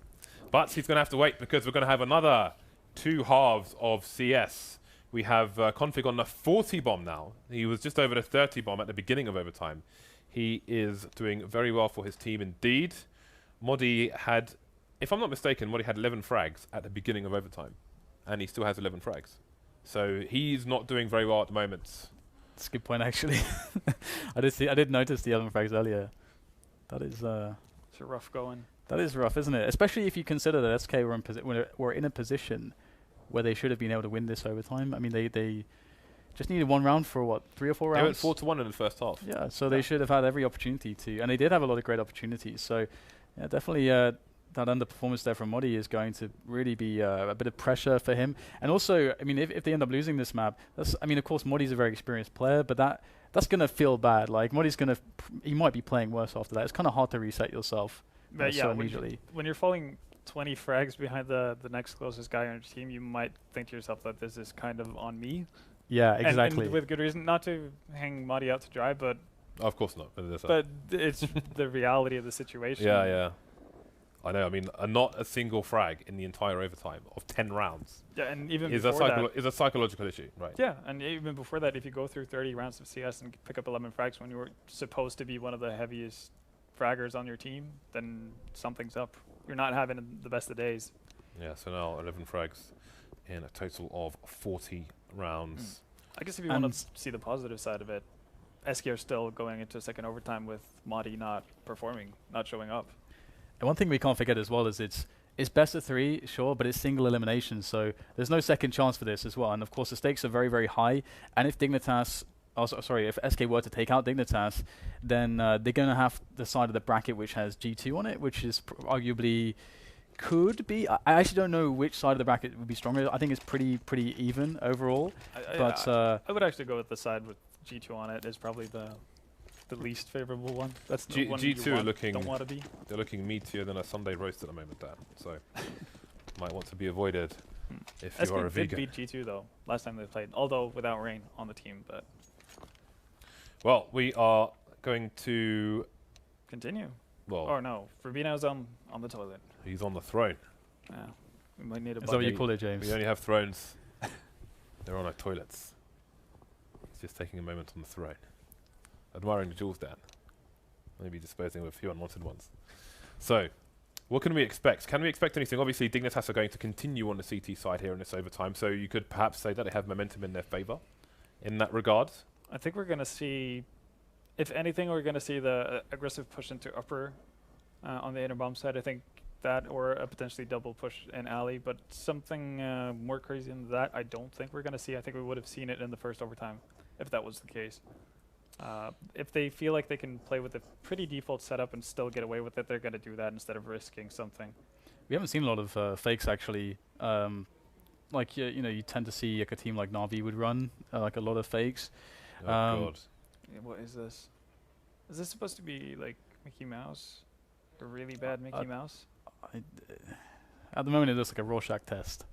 But he's going to have to wait because we're going to have another 2 halves of CS. We have Config on the 40 bomb now. He was just over the 30 bomb at the beginning of overtime. He is doing very well for his team indeed. Modi had, if I'm not mistaken, Modi had 11 frags at the beginning of overtime. And he still has 11 frags. So he's not doing very well at the moment. That's a good point, actually. I did notice the 11 frags earlier. That is... It's a rough going. That is rough, isn't it? Especially if you consider that SK were in a position where they should have been able to win this overtime. I mean, they just needed 1 round for, what, 3 or 4 rounds? They went 4-1 in the first half. Yeah, so they should have had every opportunity to. And they did have a lot of great opportunities. So, yeah, definitely... that underperformance there from Modi is going to really be a bit of pressure for him. And also, I mean, if they end up losing this map, I mean, of course, Modi's a very experienced player, but that's going to feel bad. Like, Modi's going to, he might be playing worse after that. It's kind of hard to reset yourself but yeah, so immediately. When you're falling 20 frags behind the next closest guy on your team, you might think to yourself that this is kind of on me. Yeah, exactly. And with good reason, not to hang Modi out to dry, but... Of course not. But it's the reality of the situation. Yeah, yeah. I know. I mean, not a single frag in the entire overtime of 10 rounds. Yeah, and even is before that, is a psychological issue, right? Yeah, and even before that, if you go through 30 rounds of CS and pick up 11 frags when you were supposed to be one of the heaviest fraggers on your team, then something's up. You're not having the best of days. Yeah. So now 11 frags in a total of 40 rounds. I guess if you want to see the positive side of it, SK are still going into second overtime with Modi not performing, not showing up. And one thing we can't forget as well is it's best of 3, sure, but it's single elimination, so there's no second chance for this as well. And of course, the stakes are very, very high. And if Dignitas, if SK were to take out Dignitas, then they're going to have the side of the bracket which has G2 on it, which is arguably could be. I actually don't know which side of the bracket would be stronger. I think it's pretty even overall. I would actually go with the side with G2 on it. Is probably the least favorable one. That's the one G2 are looking. Don't want to be. They're looking meatier than a Sunday roast at the moment, Dan. So might want to be avoided if you are a vegan. Did beat G2 though last time they played, although without Rain on the team. But well, we are going to continue. Well, or no, Rubino's on the toilet. He's on the throne. Yeah, we might need a. Is that what you call it, James? We only have thrones. They're on our toilets. He's just taking a moment on the throne. Admiring the jewels, Dan. Maybe disposing of a few unwanted ones. So, what can we expect? Can we expect anything? Obviously, Dignitas are going to continue on the CT side here in this overtime, so you could perhaps say that they have momentum in their favour in that regard. I think we're going to see, if anything, we're going to see the aggressive push into upper on the inner bomb side. I think that, or a potentially double push in alley. But something more crazy than that, I don't think we're going to see. I think we would have seen it in the first overtime, if that was the case. If they feel like they can play with a pretty default setup and still get away with it, they're going to do that instead of risking something. We haven't seen a lot of fakes actually. Like you know, you tend to see like a team like Na'Vi would run like a lot of fakes. Oh god. Yeah, what is this? Is this supposed to be like Mickey Mouse? A really bad Mickey Mouse? At the moment, it looks like a Rorschach test.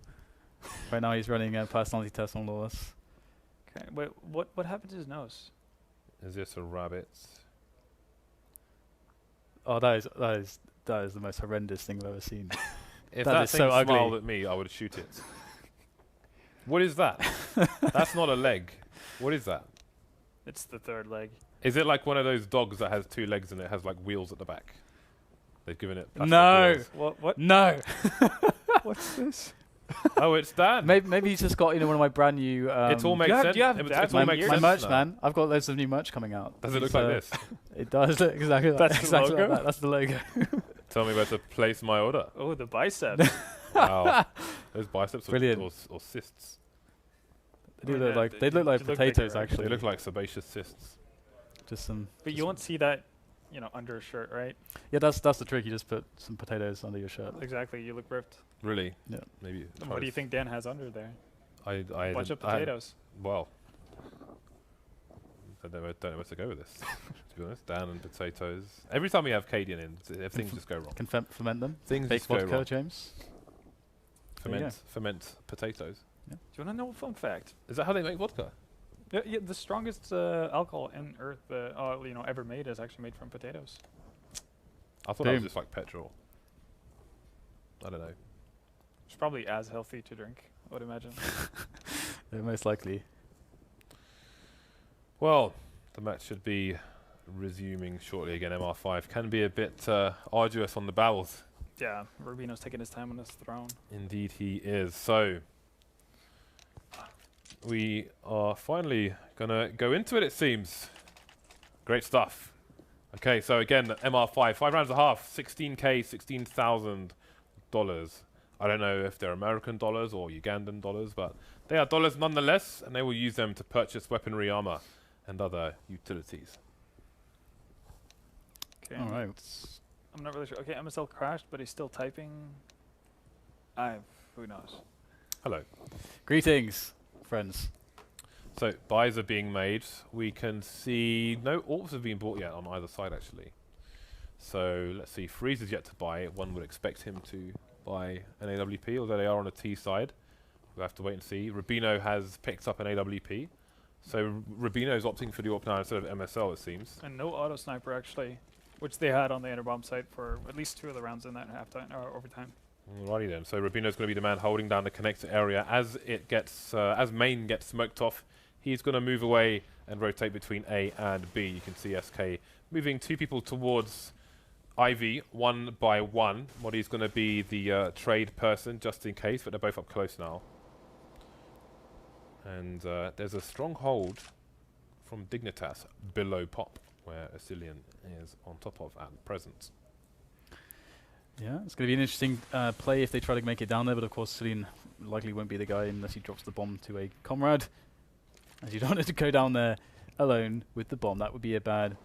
Right now, he's running a personality test on Lawless. Okay, wait, what happened to his nose? Is this a rabbit? Oh, that is the most horrendous thing I've ever seen. If That that is thing so ugly. smiled at me, I would shoot it. What is that? That's not a leg. What is that? It's the third leg. Is it like one of those dogs that has 2 legs and it has like wheels at the back? They've given it plastic No. wheels. What? No. What's this? Oh, it's Dan. Maybe he's just got one of my brand new. It all makes do you have- sense. do you have It that all my, makes my sense merch, now. man. I've got loads of new merch coming out. Does it look It's, like this? It does look exactly like That's the exactly like logo? that. That's the logo. Tell me where to place my order. Oh, the biceps. Wow. Those biceps Brilliant. or cysts. They Or look the- like they look like they look potatoes bigger, actually. They look like sebaceous cysts. Just some. But just you won't see that, under a shirt, right? Yeah, that's the trick. You just put some potatoes under your shirt. Exactly. You look ripped. Really? Yeah. Maybe. What do you think Dan has under there? I A bunch of didn't- potatoes. Well, I don't know where to go with this. To be honest, Dan and potatoes. Every time we have Cadian in, things just go wrong. Can ferment them. Things Bake just go vodka, wrong. James. There you Ferment potatoes. Do you want to know a fun fact? Is that how they make vodka? Yeah, the strongest alcohol in Earth, ever made is actually made from potatoes. I thought that was Boom. just like petrol. I don't know. It's probably as healthy to drink, I would imagine. Yeah, most likely. Well, the match should be resuming shortly again. MR5 can be a bit arduous on the bowels. Yeah, Rubino's taking his time on his throne. Indeed he is. So, we are finally going to go into it seems. Great stuff. Okay, so again, MR5, 5 rounds and a half, 16K, $16,000. I don't know if they're American dollars or Ugandan dollars, but they are dollars nonetheless, and they will use them to purchase weaponry, armor, and other utilities. Okay. All right. I'm not really sure. Okay, MSL crashed, but he's still typing. Who knows? Hello. Greetings, friends. So buys are being made. We can see no orbs have been bought yet on either side actually. So let's see. Freeze is yet to buy. One would expect him to buy an AWP, although they are on a T side. We'll have to wait and see. Rubino has picked up an AWP. So Rubino is opting for the AWP now instead of MSL, it seems. And no auto sniper actually, which they had on the inner bomb site for at least 2 of the rounds in that halftime or overtime. Alrighty then. So Rubino's going to be the man holding down the connector area as it gets as main gets smoked off. He's going to move away and rotate between A and B. You can see SK moving 2 people towards Ivy, 1 by 1. Modi's going to be the trade person just in case, but they're both up close now. And there's a strong hold from Dignitas below Pop, where Asilian is on top of at present. Yeah, it's going to be an interesting play if they try to make it down there, but of course Celine likely won't be the guy unless he drops the bomb to a comrade. As you don't want to go down there alone with the bomb. That would be a bad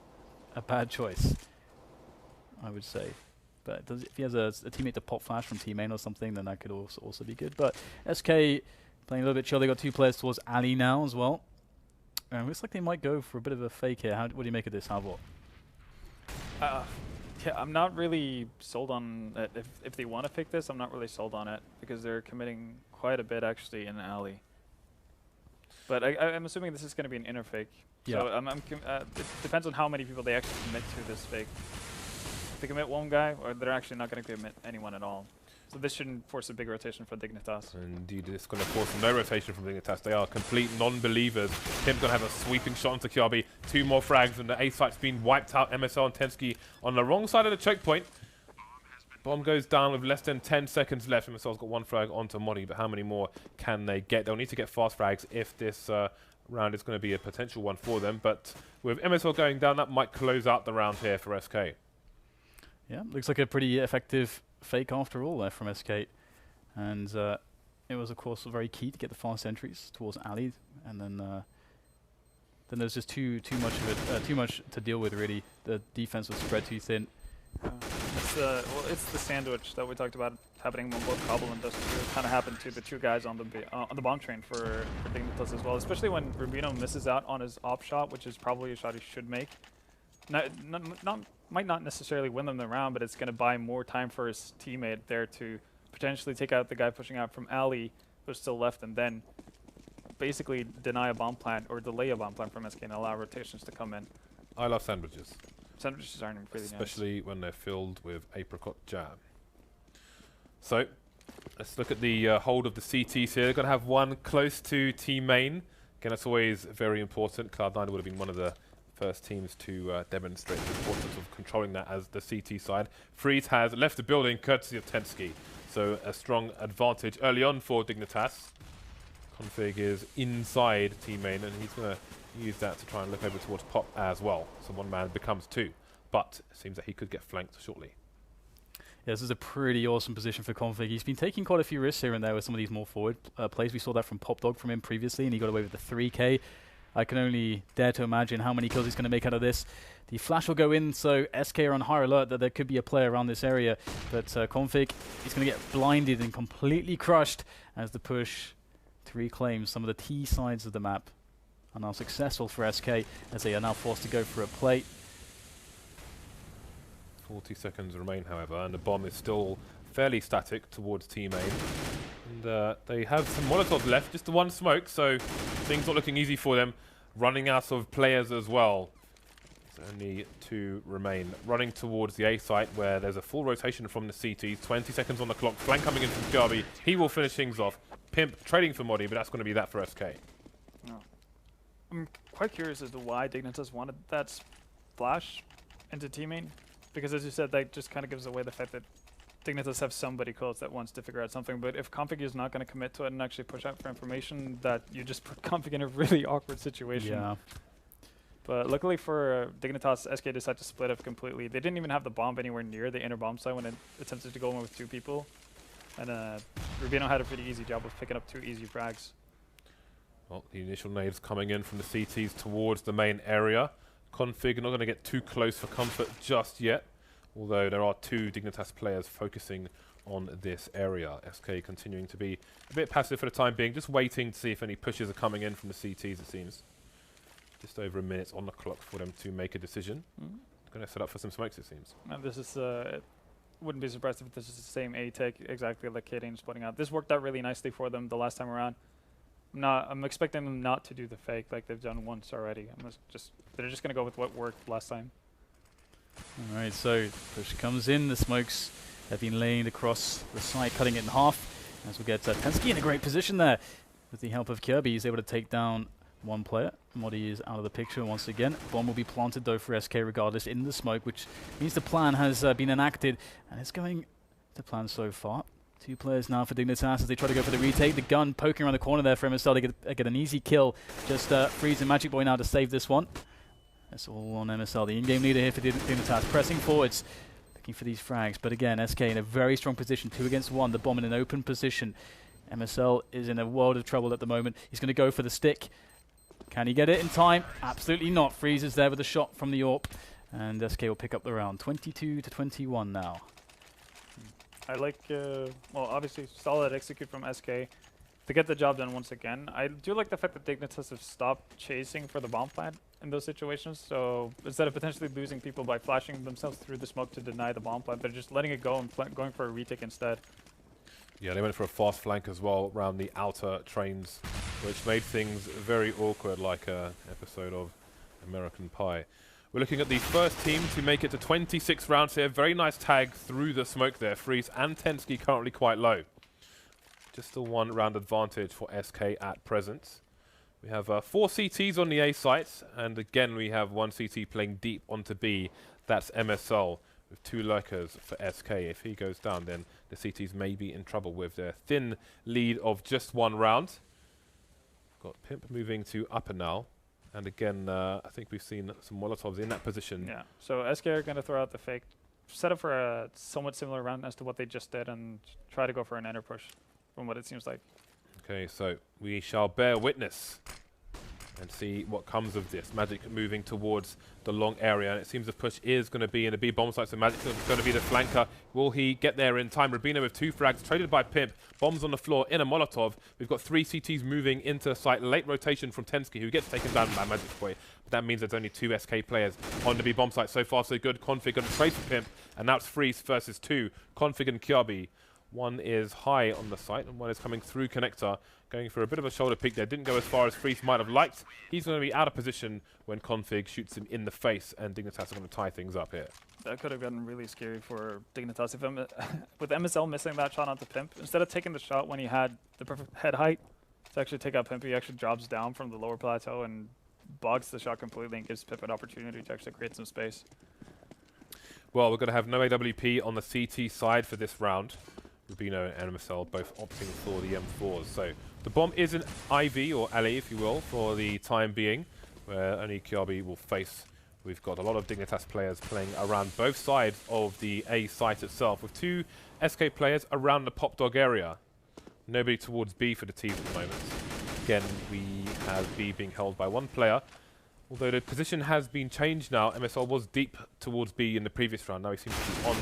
choice, I would say. But if he has a teammate to pop flash from teammate or something, then that could also be good. But SK playing a little bit chill. They got 2 players towards Ali now as well. Looks like they might go for a bit of a fake here. What do you make of this, Halvor? Yeah, I'm not really sold on it. If they want to pick this, I'm not really sold on it because they're committing quite a bit actually in alley. But I'm assuming this is going to be an inner fake. Yeah. So it depends on how many people they actually commit to this fake. If they commit 1 guy, or they're actually not going to commit anyone at all. So this shouldn't force a big rotation for Dignitas. Indeed, it's going to force no rotation from Dignitas. They are complete non-believers. Tim's going to have a sweeping shot onto Kiabi. 2 more frags, and the A site's been wiped out. MSL and Tensky on the wrong side of the choke point. Bomb goes down with less than 10 seconds left. MSL's got 1 frag onto Modi, but how many more can they get? They'll need to get fast frags if this round is going to be a potential one for them. But with MSL going down, that might close out the round here for SK. Yeah, looks like a pretty effective fake after all there from SK. And it was, of course, very key to get the fast entries towards Ali. And then there's just too much of it, too much to deal with, really. The defense was spread too thin. It's the sandwich that we talked about happening on both Cobble and Dust 2. It kind of happened to the two guys on the bomb train for Dignitas as well, especially when Rubino misses out on his op shot, which is probably a shot he should make. Might not necessarily win them the round, but it's going to buy more time for his teammate there to potentially take out the guy pushing out from alley who's still left, and then basically deny a bomb plant or delay a bomb plant from SK and allow rotations to come in. I love sandwiches. Sandwiches aren't really especially when they're filled with apricot jam. So, let's look at the hold of the CTs here. They're going to have one close to team main. Again, that's always very important. Cloud9 would have been one of the first teams to demonstrate the importance of controlling that as the CT side. Freeze has left the building courtesy of Tensky. So, a strong advantage early on for Dignitas. Config is inside team main, and he's going to use that to try and look over towards Pop as well. So one man becomes two, but it seems that he could get flanked shortly. Yeah, this is a pretty awesome position for Config. He's been taking quite a few risks here and there with some of these more forward plays. We saw that from Popdog from him previously, and he got away with the 3K. I can only dare to imagine how many kills he's going to make out of this. The flash will go in, so SK are on high alert that there could be a player around this area. But Config is going to get blinded and completely crushed as the push to reclaim some of the T sides of the map are now successful for SK as they are now forced to go for a plate. 40 seconds remain, however, and the bomb is still fairly static towards team aim. And they have some Molotovs left, just the one smoke, so things not looking easy for them. Running out of players as well. There's only two remain. Running towards the A site where there's a full rotation from the CTs. 20 seconds on the clock. Flank coming in from Kirby. He will finish things off. Pimp trading for Modi, but that's going to be that for SK. Oh. I'm quite curious as to why Dignitas wanted that splash into teaming, because as you said, that just kind of gives away the fact that Dignitas have somebody close that wants to figure out something. But if Config is not going to commit to it and actually push out for information, that you just put Config in a really awkward situation. Yeah. But luckily for Dignitas, SK decided to split up completely. They didn't even have the bomb anywhere near the inner bomb site when it attempted to go in with two people. And Rubino had a pretty easy job of picking up two easy frags. Well, the initial nades coming in from the CTs towards the main area. Config not going to get too close for comfort just yet, although there are two Dignitas players focusing on this area. SK continuing to be a bit passive for the time being, just waiting to see if any pushes are coming in from the CTs, it seems. Just over a minute on the clock for them to make a decision. Going to set up for some smokes, it seems. And this is, wouldn't be surprised if this is the same A-Tech, exactly like Kaden splitting out. This worked out really nicely for them the last time around. I'm expecting them not to do the fake like they've done once already. They're just going to go with what worked last time. All right, so push comes in. The smokes have been laid across the side, cutting it in half. As we get Tensky in a great position there. With the help of Kirby, he's able to take down one player. Modi is out of the picture once again. Bomb will be planted though for SK regardless in the smoke, which means the plan has been enacted, and it's going to plan so far. Two players now for Dignitas as they try to go for the retake. The gun poking around the corner there for MSL to get an easy kill. Just Freeze and Magic Boy now to save this one. That's all on MSL, the in-game leader here for Dignitas, pressing forwards, looking for these frags. But again, SK in a very strong position, 2 against 1. The bomb in an open position. MSL is in a world of trouble at the moment. He's going to go for the stick. Can he get it in time? Absolutely not. Freeze is there with a shot from the AWP, and SK will pick up the round. 22-21 now. I like, well, obviously solid execute from SK to get the job done once again. I do like the fact that Dignitas have stopped chasing for the bomb plant in those situations. So instead of potentially losing people by flashing themselves through the smoke to deny the bomb plant, they're just letting it go and going for a retake instead. Yeah, they went for a fast flank as well around the outer trains, which made things very awkward, like an episode of American Pie. We're looking at the first team to make it to 26 rounds here. Very nice tag through the smoke there. Freeze and Tensky currently quite low. Just a 1 round advantage for SK at present. We have 4 CTs on the A site, and again we have 1 CT playing deep onto B. That's MSL with 2 lurkers for SK. If he goes down, then the CTs may be in trouble with their thin lead of just 1 round. Got Pimp moving to upper now. And again, I think we've seen some Molotovs in that position. Yeah, so SK are going to throw out the fake set up for a somewhat similar round as to what they just did and try to go for an enter push, from what it seems like. Okay, so we shall bear witness and see what comes of this. Magic moving towards the long area, and it seems the push is going to be in the B bomb site, so Magic's going to be the flanker. Will he get there in time? Rubino with 2 frags, traded by Pimp. Bombs on the floor in a Molotov. We've got 3 CTs moving into the site. Late rotation from Tensky, who gets taken down by Magic's Boy. But that means there's only 2 SK players on the B bomb site. So far, so good. Config going to trade for Pimp, and now it's Freeze versus 2. Config and Kyabi. One is high on the site, and one is coming through connector, going for a bit of a shoulder peek there. Didn't go as far as Freeze might have liked. He's going to be out of position when Config shoots him in the face, and Dignitas are going to tie things up here. That could have gotten really scary for Dignitas. If with MSL missing that shot onto Pimp, instead of taking the shot when he had the perfect head height to actually take out Pimp, he actually drops down from the lower plateau and bogs the shot completely and gives Pimp an opportunity to actually create some space. Well, we're going to have no AWP on the CT side for this round. Rubino and MSL both opting for the M4s. So the bomb is an IV, or alley if you will, for the time being, where only Kyabi will face. We've got a lot of Dignitas players playing around both sides of the A site itself, with 2 SK players around the Pop Dog area. Nobody towards B for the team at the moment. Again, we have B being held by 1 player. Although the position has been changed now. MSL was deep towards B in the previous round. Now he seems to be on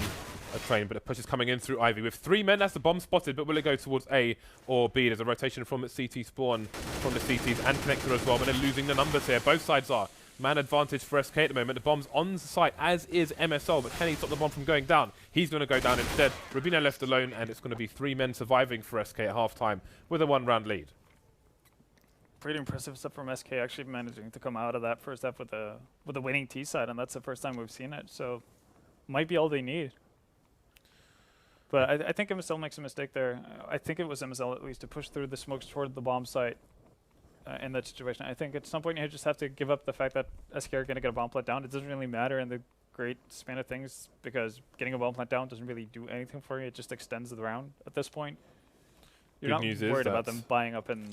a train, but the push is coming in through Ivy. With 3 men, that's the bomb spotted, but will it go towards A or B? There's a rotation from its CT spawn, from the CTs and connector as well, but they're losing the numbers here. Both sides are. Man advantage for SK at the moment. The bomb's on the site, as is MSL, but can he stop the bomb from going down? He's going to go down instead. Rubino left alone, and it's going to be 3 men surviving for SK at half-time with a 1-round lead. Pretty impressive stuff from SK, actually managing to come out of that first half with a winning T side, and that's the first time we've seen it, so might be all they need. But I think MSL makes a mistake there. I think it was MSL at least to push through the smokes toward the bomb site in that situation. I think at some point you just have to give up the fact that SK are going to get a bomb plant down. It doesn't really matter in the great span of things, because getting a bomb plant down doesn't really do anything for you. It just extends the round at this point. You're not worried about them buying up in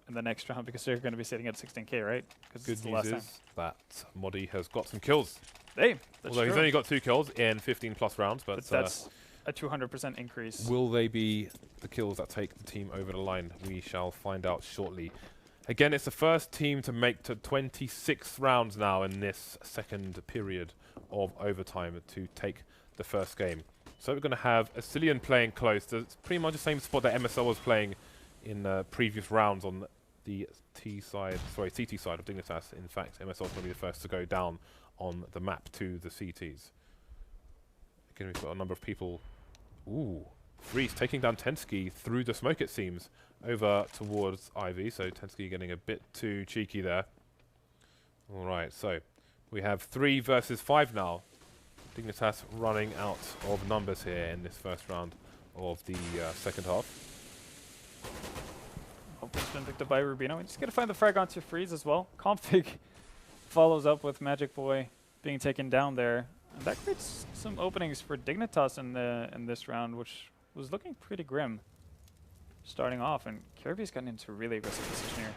the next round, because they're going to be sitting at 16k, right? Good news is that Modi has got some kills. Hey, although he's only got 2 kills in 15+ rounds, but that's a 200% increase. Will they be the kills that take the team over the line? We shall find out shortly. Again, it's the first team to make to 26 rounds now in this second period of overtime to take the first game. So we're going to have Asilian playing close. It's pretty much the same spot that MSL was playing in previous rounds on the CT side of Dignitas. In fact, MSL is going to be the first to go down on the map to the CTs. Again, we've got a number of people. Ooh, Freeze taking down Tensky through the smoke, it seems, over towards Ivy. So Tensky getting a bit too cheeky there. All right, so we have 3 versus 5 now. Dignitas running out of numbers here in this first round of the second half. It's been picked up by Rubino. He's going to find the frag onto Freeze as well. Config follows up with Magic Boy being taken down there. And that creates some openings for Dignitas in this round, which was looking pretty grim starting off. And Kirby's gotten into a really aggressive position here.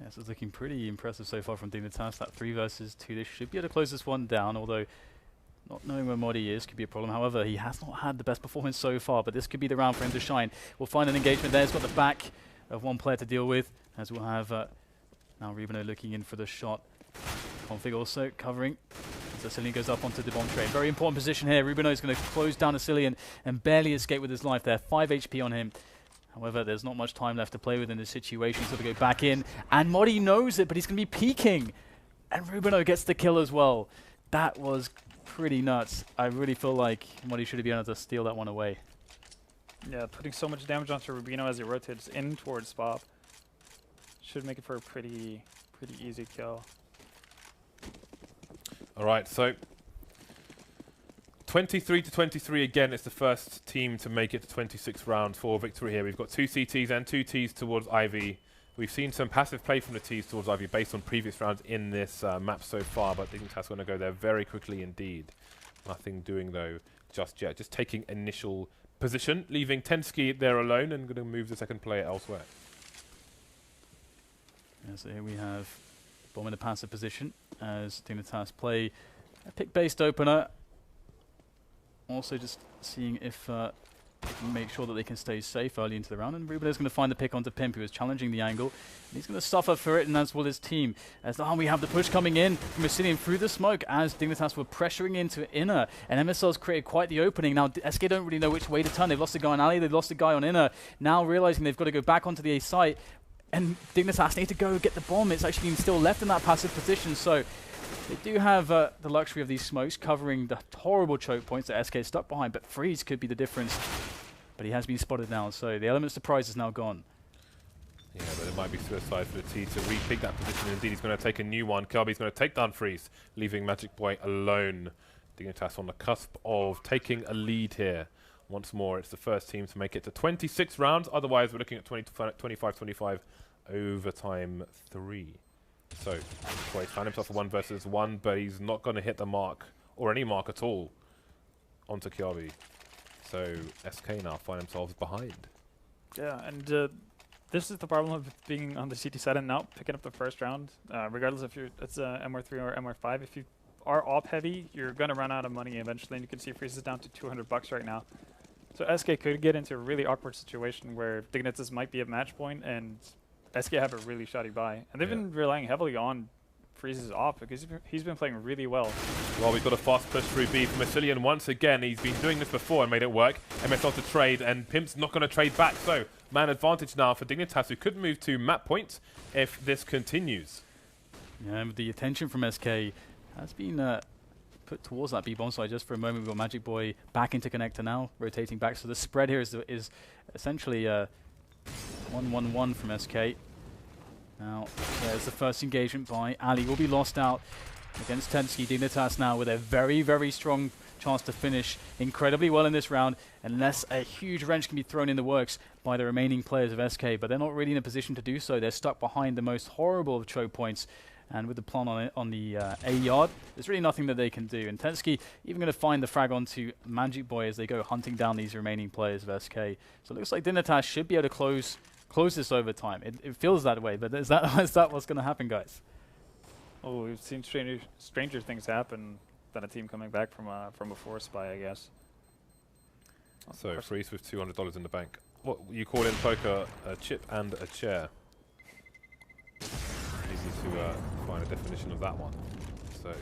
Yeah, so it's looking pretty impressive so far from Dignitas. That 3 versus 2. They should be able to close this one down, although not knowing where Modi is could be a problem. However, he has not had the best performance so far, but this could be the round for him to shine. We'll find an engagement there. He's got the back of 1 player to deal with, as we'll have now Rubino looking in for the shot. Config also covering. Asilian goes up onto the bomb train. Very important position here. Rubino is going to close down Asilian and barely escape with his life there. 5 HP on him. However, there's not much time left to play with in this situation. He's got to go back in. And Modi knows it, but he's going to be peeking. And Rubino gets the kill as well. That was pretty nuts. I really feel like Modi should have been able to steal that one away. Yeah, putting so much damage onto Rubino as he rotates in towards Spop should make it for a pretty easy kill. All right, so 23-23 again. It's the first team to make it to 26 rounds for victory here. We've got 2 CTs and 2 Ts towards Ivy. We've seen some passive play from the Ts towards Ivy based on previous rounds in this map so far, but Dignitas going to go there very quickly indeed. Nothing doing though just yet. Just taking initial position, leaving Tensky there alone, and going to move the second player elsewhere. Yeah, so here we have bomb in a passive position as Dignitas play a pick-based opener. Also just seeing if they can make sure that they can stay safe early into the round. And Ruben is going to find the pick onto Pimp, who is challenging the angle. And he's going to suffer for it, and as will his team. As we have the push coming in from Massilian through the smoke as Dignitas were pressuring into inner. And MSL's created quite the opening. Now, SK don't really know which way to turn. They've lost a guy on alley, they've lost a guy on inner. Now realizing they've got to go back onto the A site. And Dignitas need to go get the bomb. It's actually still left in that passive position. So they do have the luxury of these smokes covering the horrible choke points that SK is stuck behind, but Freeze could be the difference. But he has been spotted now, so the element of surprise is now gone. Yeah, but it might be suicide for the T to re-pick that position. Indeed, he's going to take a new one. Kirby's going to take down Freeze, leaving Magic Boy alone. Dignitas on the cusp of taking a lead here. Once more, it's the first team to make it to 26 rounds. Otherwise, we're looking at 25-25 overtime 3. So, Boy found himself a 1 versus 1, but he's not going to hit the mark, or any mark at all, onto Kirby. So, SK now find themselves behind. Yeah, and this is the problem of being on the CT side and now picking up the first round, regardless if it's MR3 or MR5. If you are op heavy, you're going to run out of money eventually, and you can see Freeze is down to $200 right now. So SK could get into a really awkward situation where Dignitas might be at match point and SK have a really shoddy buy. And they've been relying heavily on Freeze's op because he's been playing really well. Well, we've got a fast push through B from Massilian once again. He's been doing this before and made it work. MSL to trade, and Pimp's not going to trade back. So, man advantage now for Dignitas, who could move to map point if this continues. Yeah, and the attention from SK has been put towards that B-bomb side just for a moment. We've got Magic Boy back into connector now, rotating back. So the spread here is essentially 1-1-1 from SK. Now, there's the first engagement by Ali. Will be lost out against Tensky. Dignitas now with a very, very strong chance to finish incredibly well in this round, unless a huge wrench can be thrown in the works by the remaining players of SK. But they're not really in a position to do so. They're stuck behind the most horrible of choke points. And with the plant on the A yard, there's really nothing that they can do. And Tensky even going to find the frag onto Magic Boy as they go hunting down these remaining players of SK. So it looks like Dignitas should be able to close this over time. It feels that way, but is that what's going to happen, guys? Oh, we've seen stranger things happen than a team coming back from a forest buy, I guess. So Freeze with $200 in the bank. What you call in poker a chip and a chair. Easy to find a definition of that one. So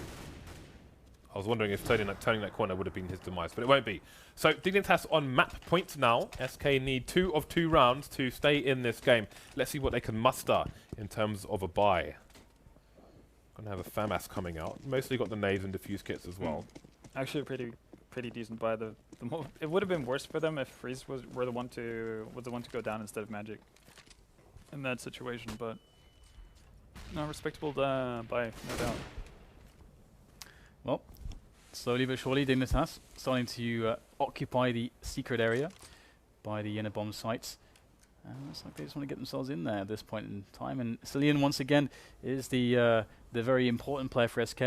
I was wondering if turning that corner would have been his demise, but it won't be. So Dignitas on map point now. SK need 2 of 2 rounds to stay in this game. Let's see what they can muster in terms of a buy. Gonna have a FAMAS coming out. Mostly got the nades and diffuse kits as well. Actually, pretty decent buy. It would have been worse for them if Freeze was the one to go down instead of Magic in that situation, but no, respectable buy, no doubt. Well, slowly but surely, Dignitas starting to occupy the secret area by the inner bomb sites. Looks like they just want to get themselves in there at this point in time. And Cillian, once again, is the very important player for SK.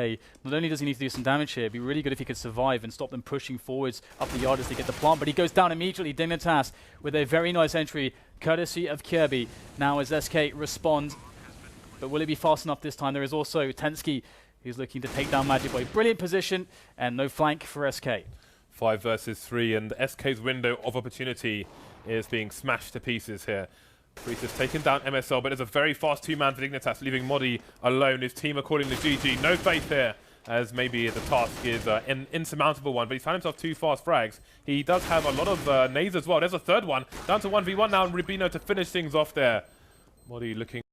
Not only does he need to do some damage here, it'd be really good if he could survive and stop them pushing forwards up the yard as they get the plant. But he goes down immediately. Dignitas with a very nice entry, courtesy of Kirby. Now as SK respond, but will it be fast enough this time? There is also Tensky, who's looking to take down Magic Boy. Brilliant position, and no flank for SK. 5 versus 3, and SK's window of opportunity is being smashed to pieces here. Freeze has taken down MSL, but there's a very fast 2-man for Dignitas, leaving Modi alone. His team are calling the GG. No faith here, as maybe the task is an insurmountable one, but he's found himself 2 fast frags. He does have a lot of nades as well. There's a third one. Down to 1v1 now, and Rubino to finish things off there. Modi looking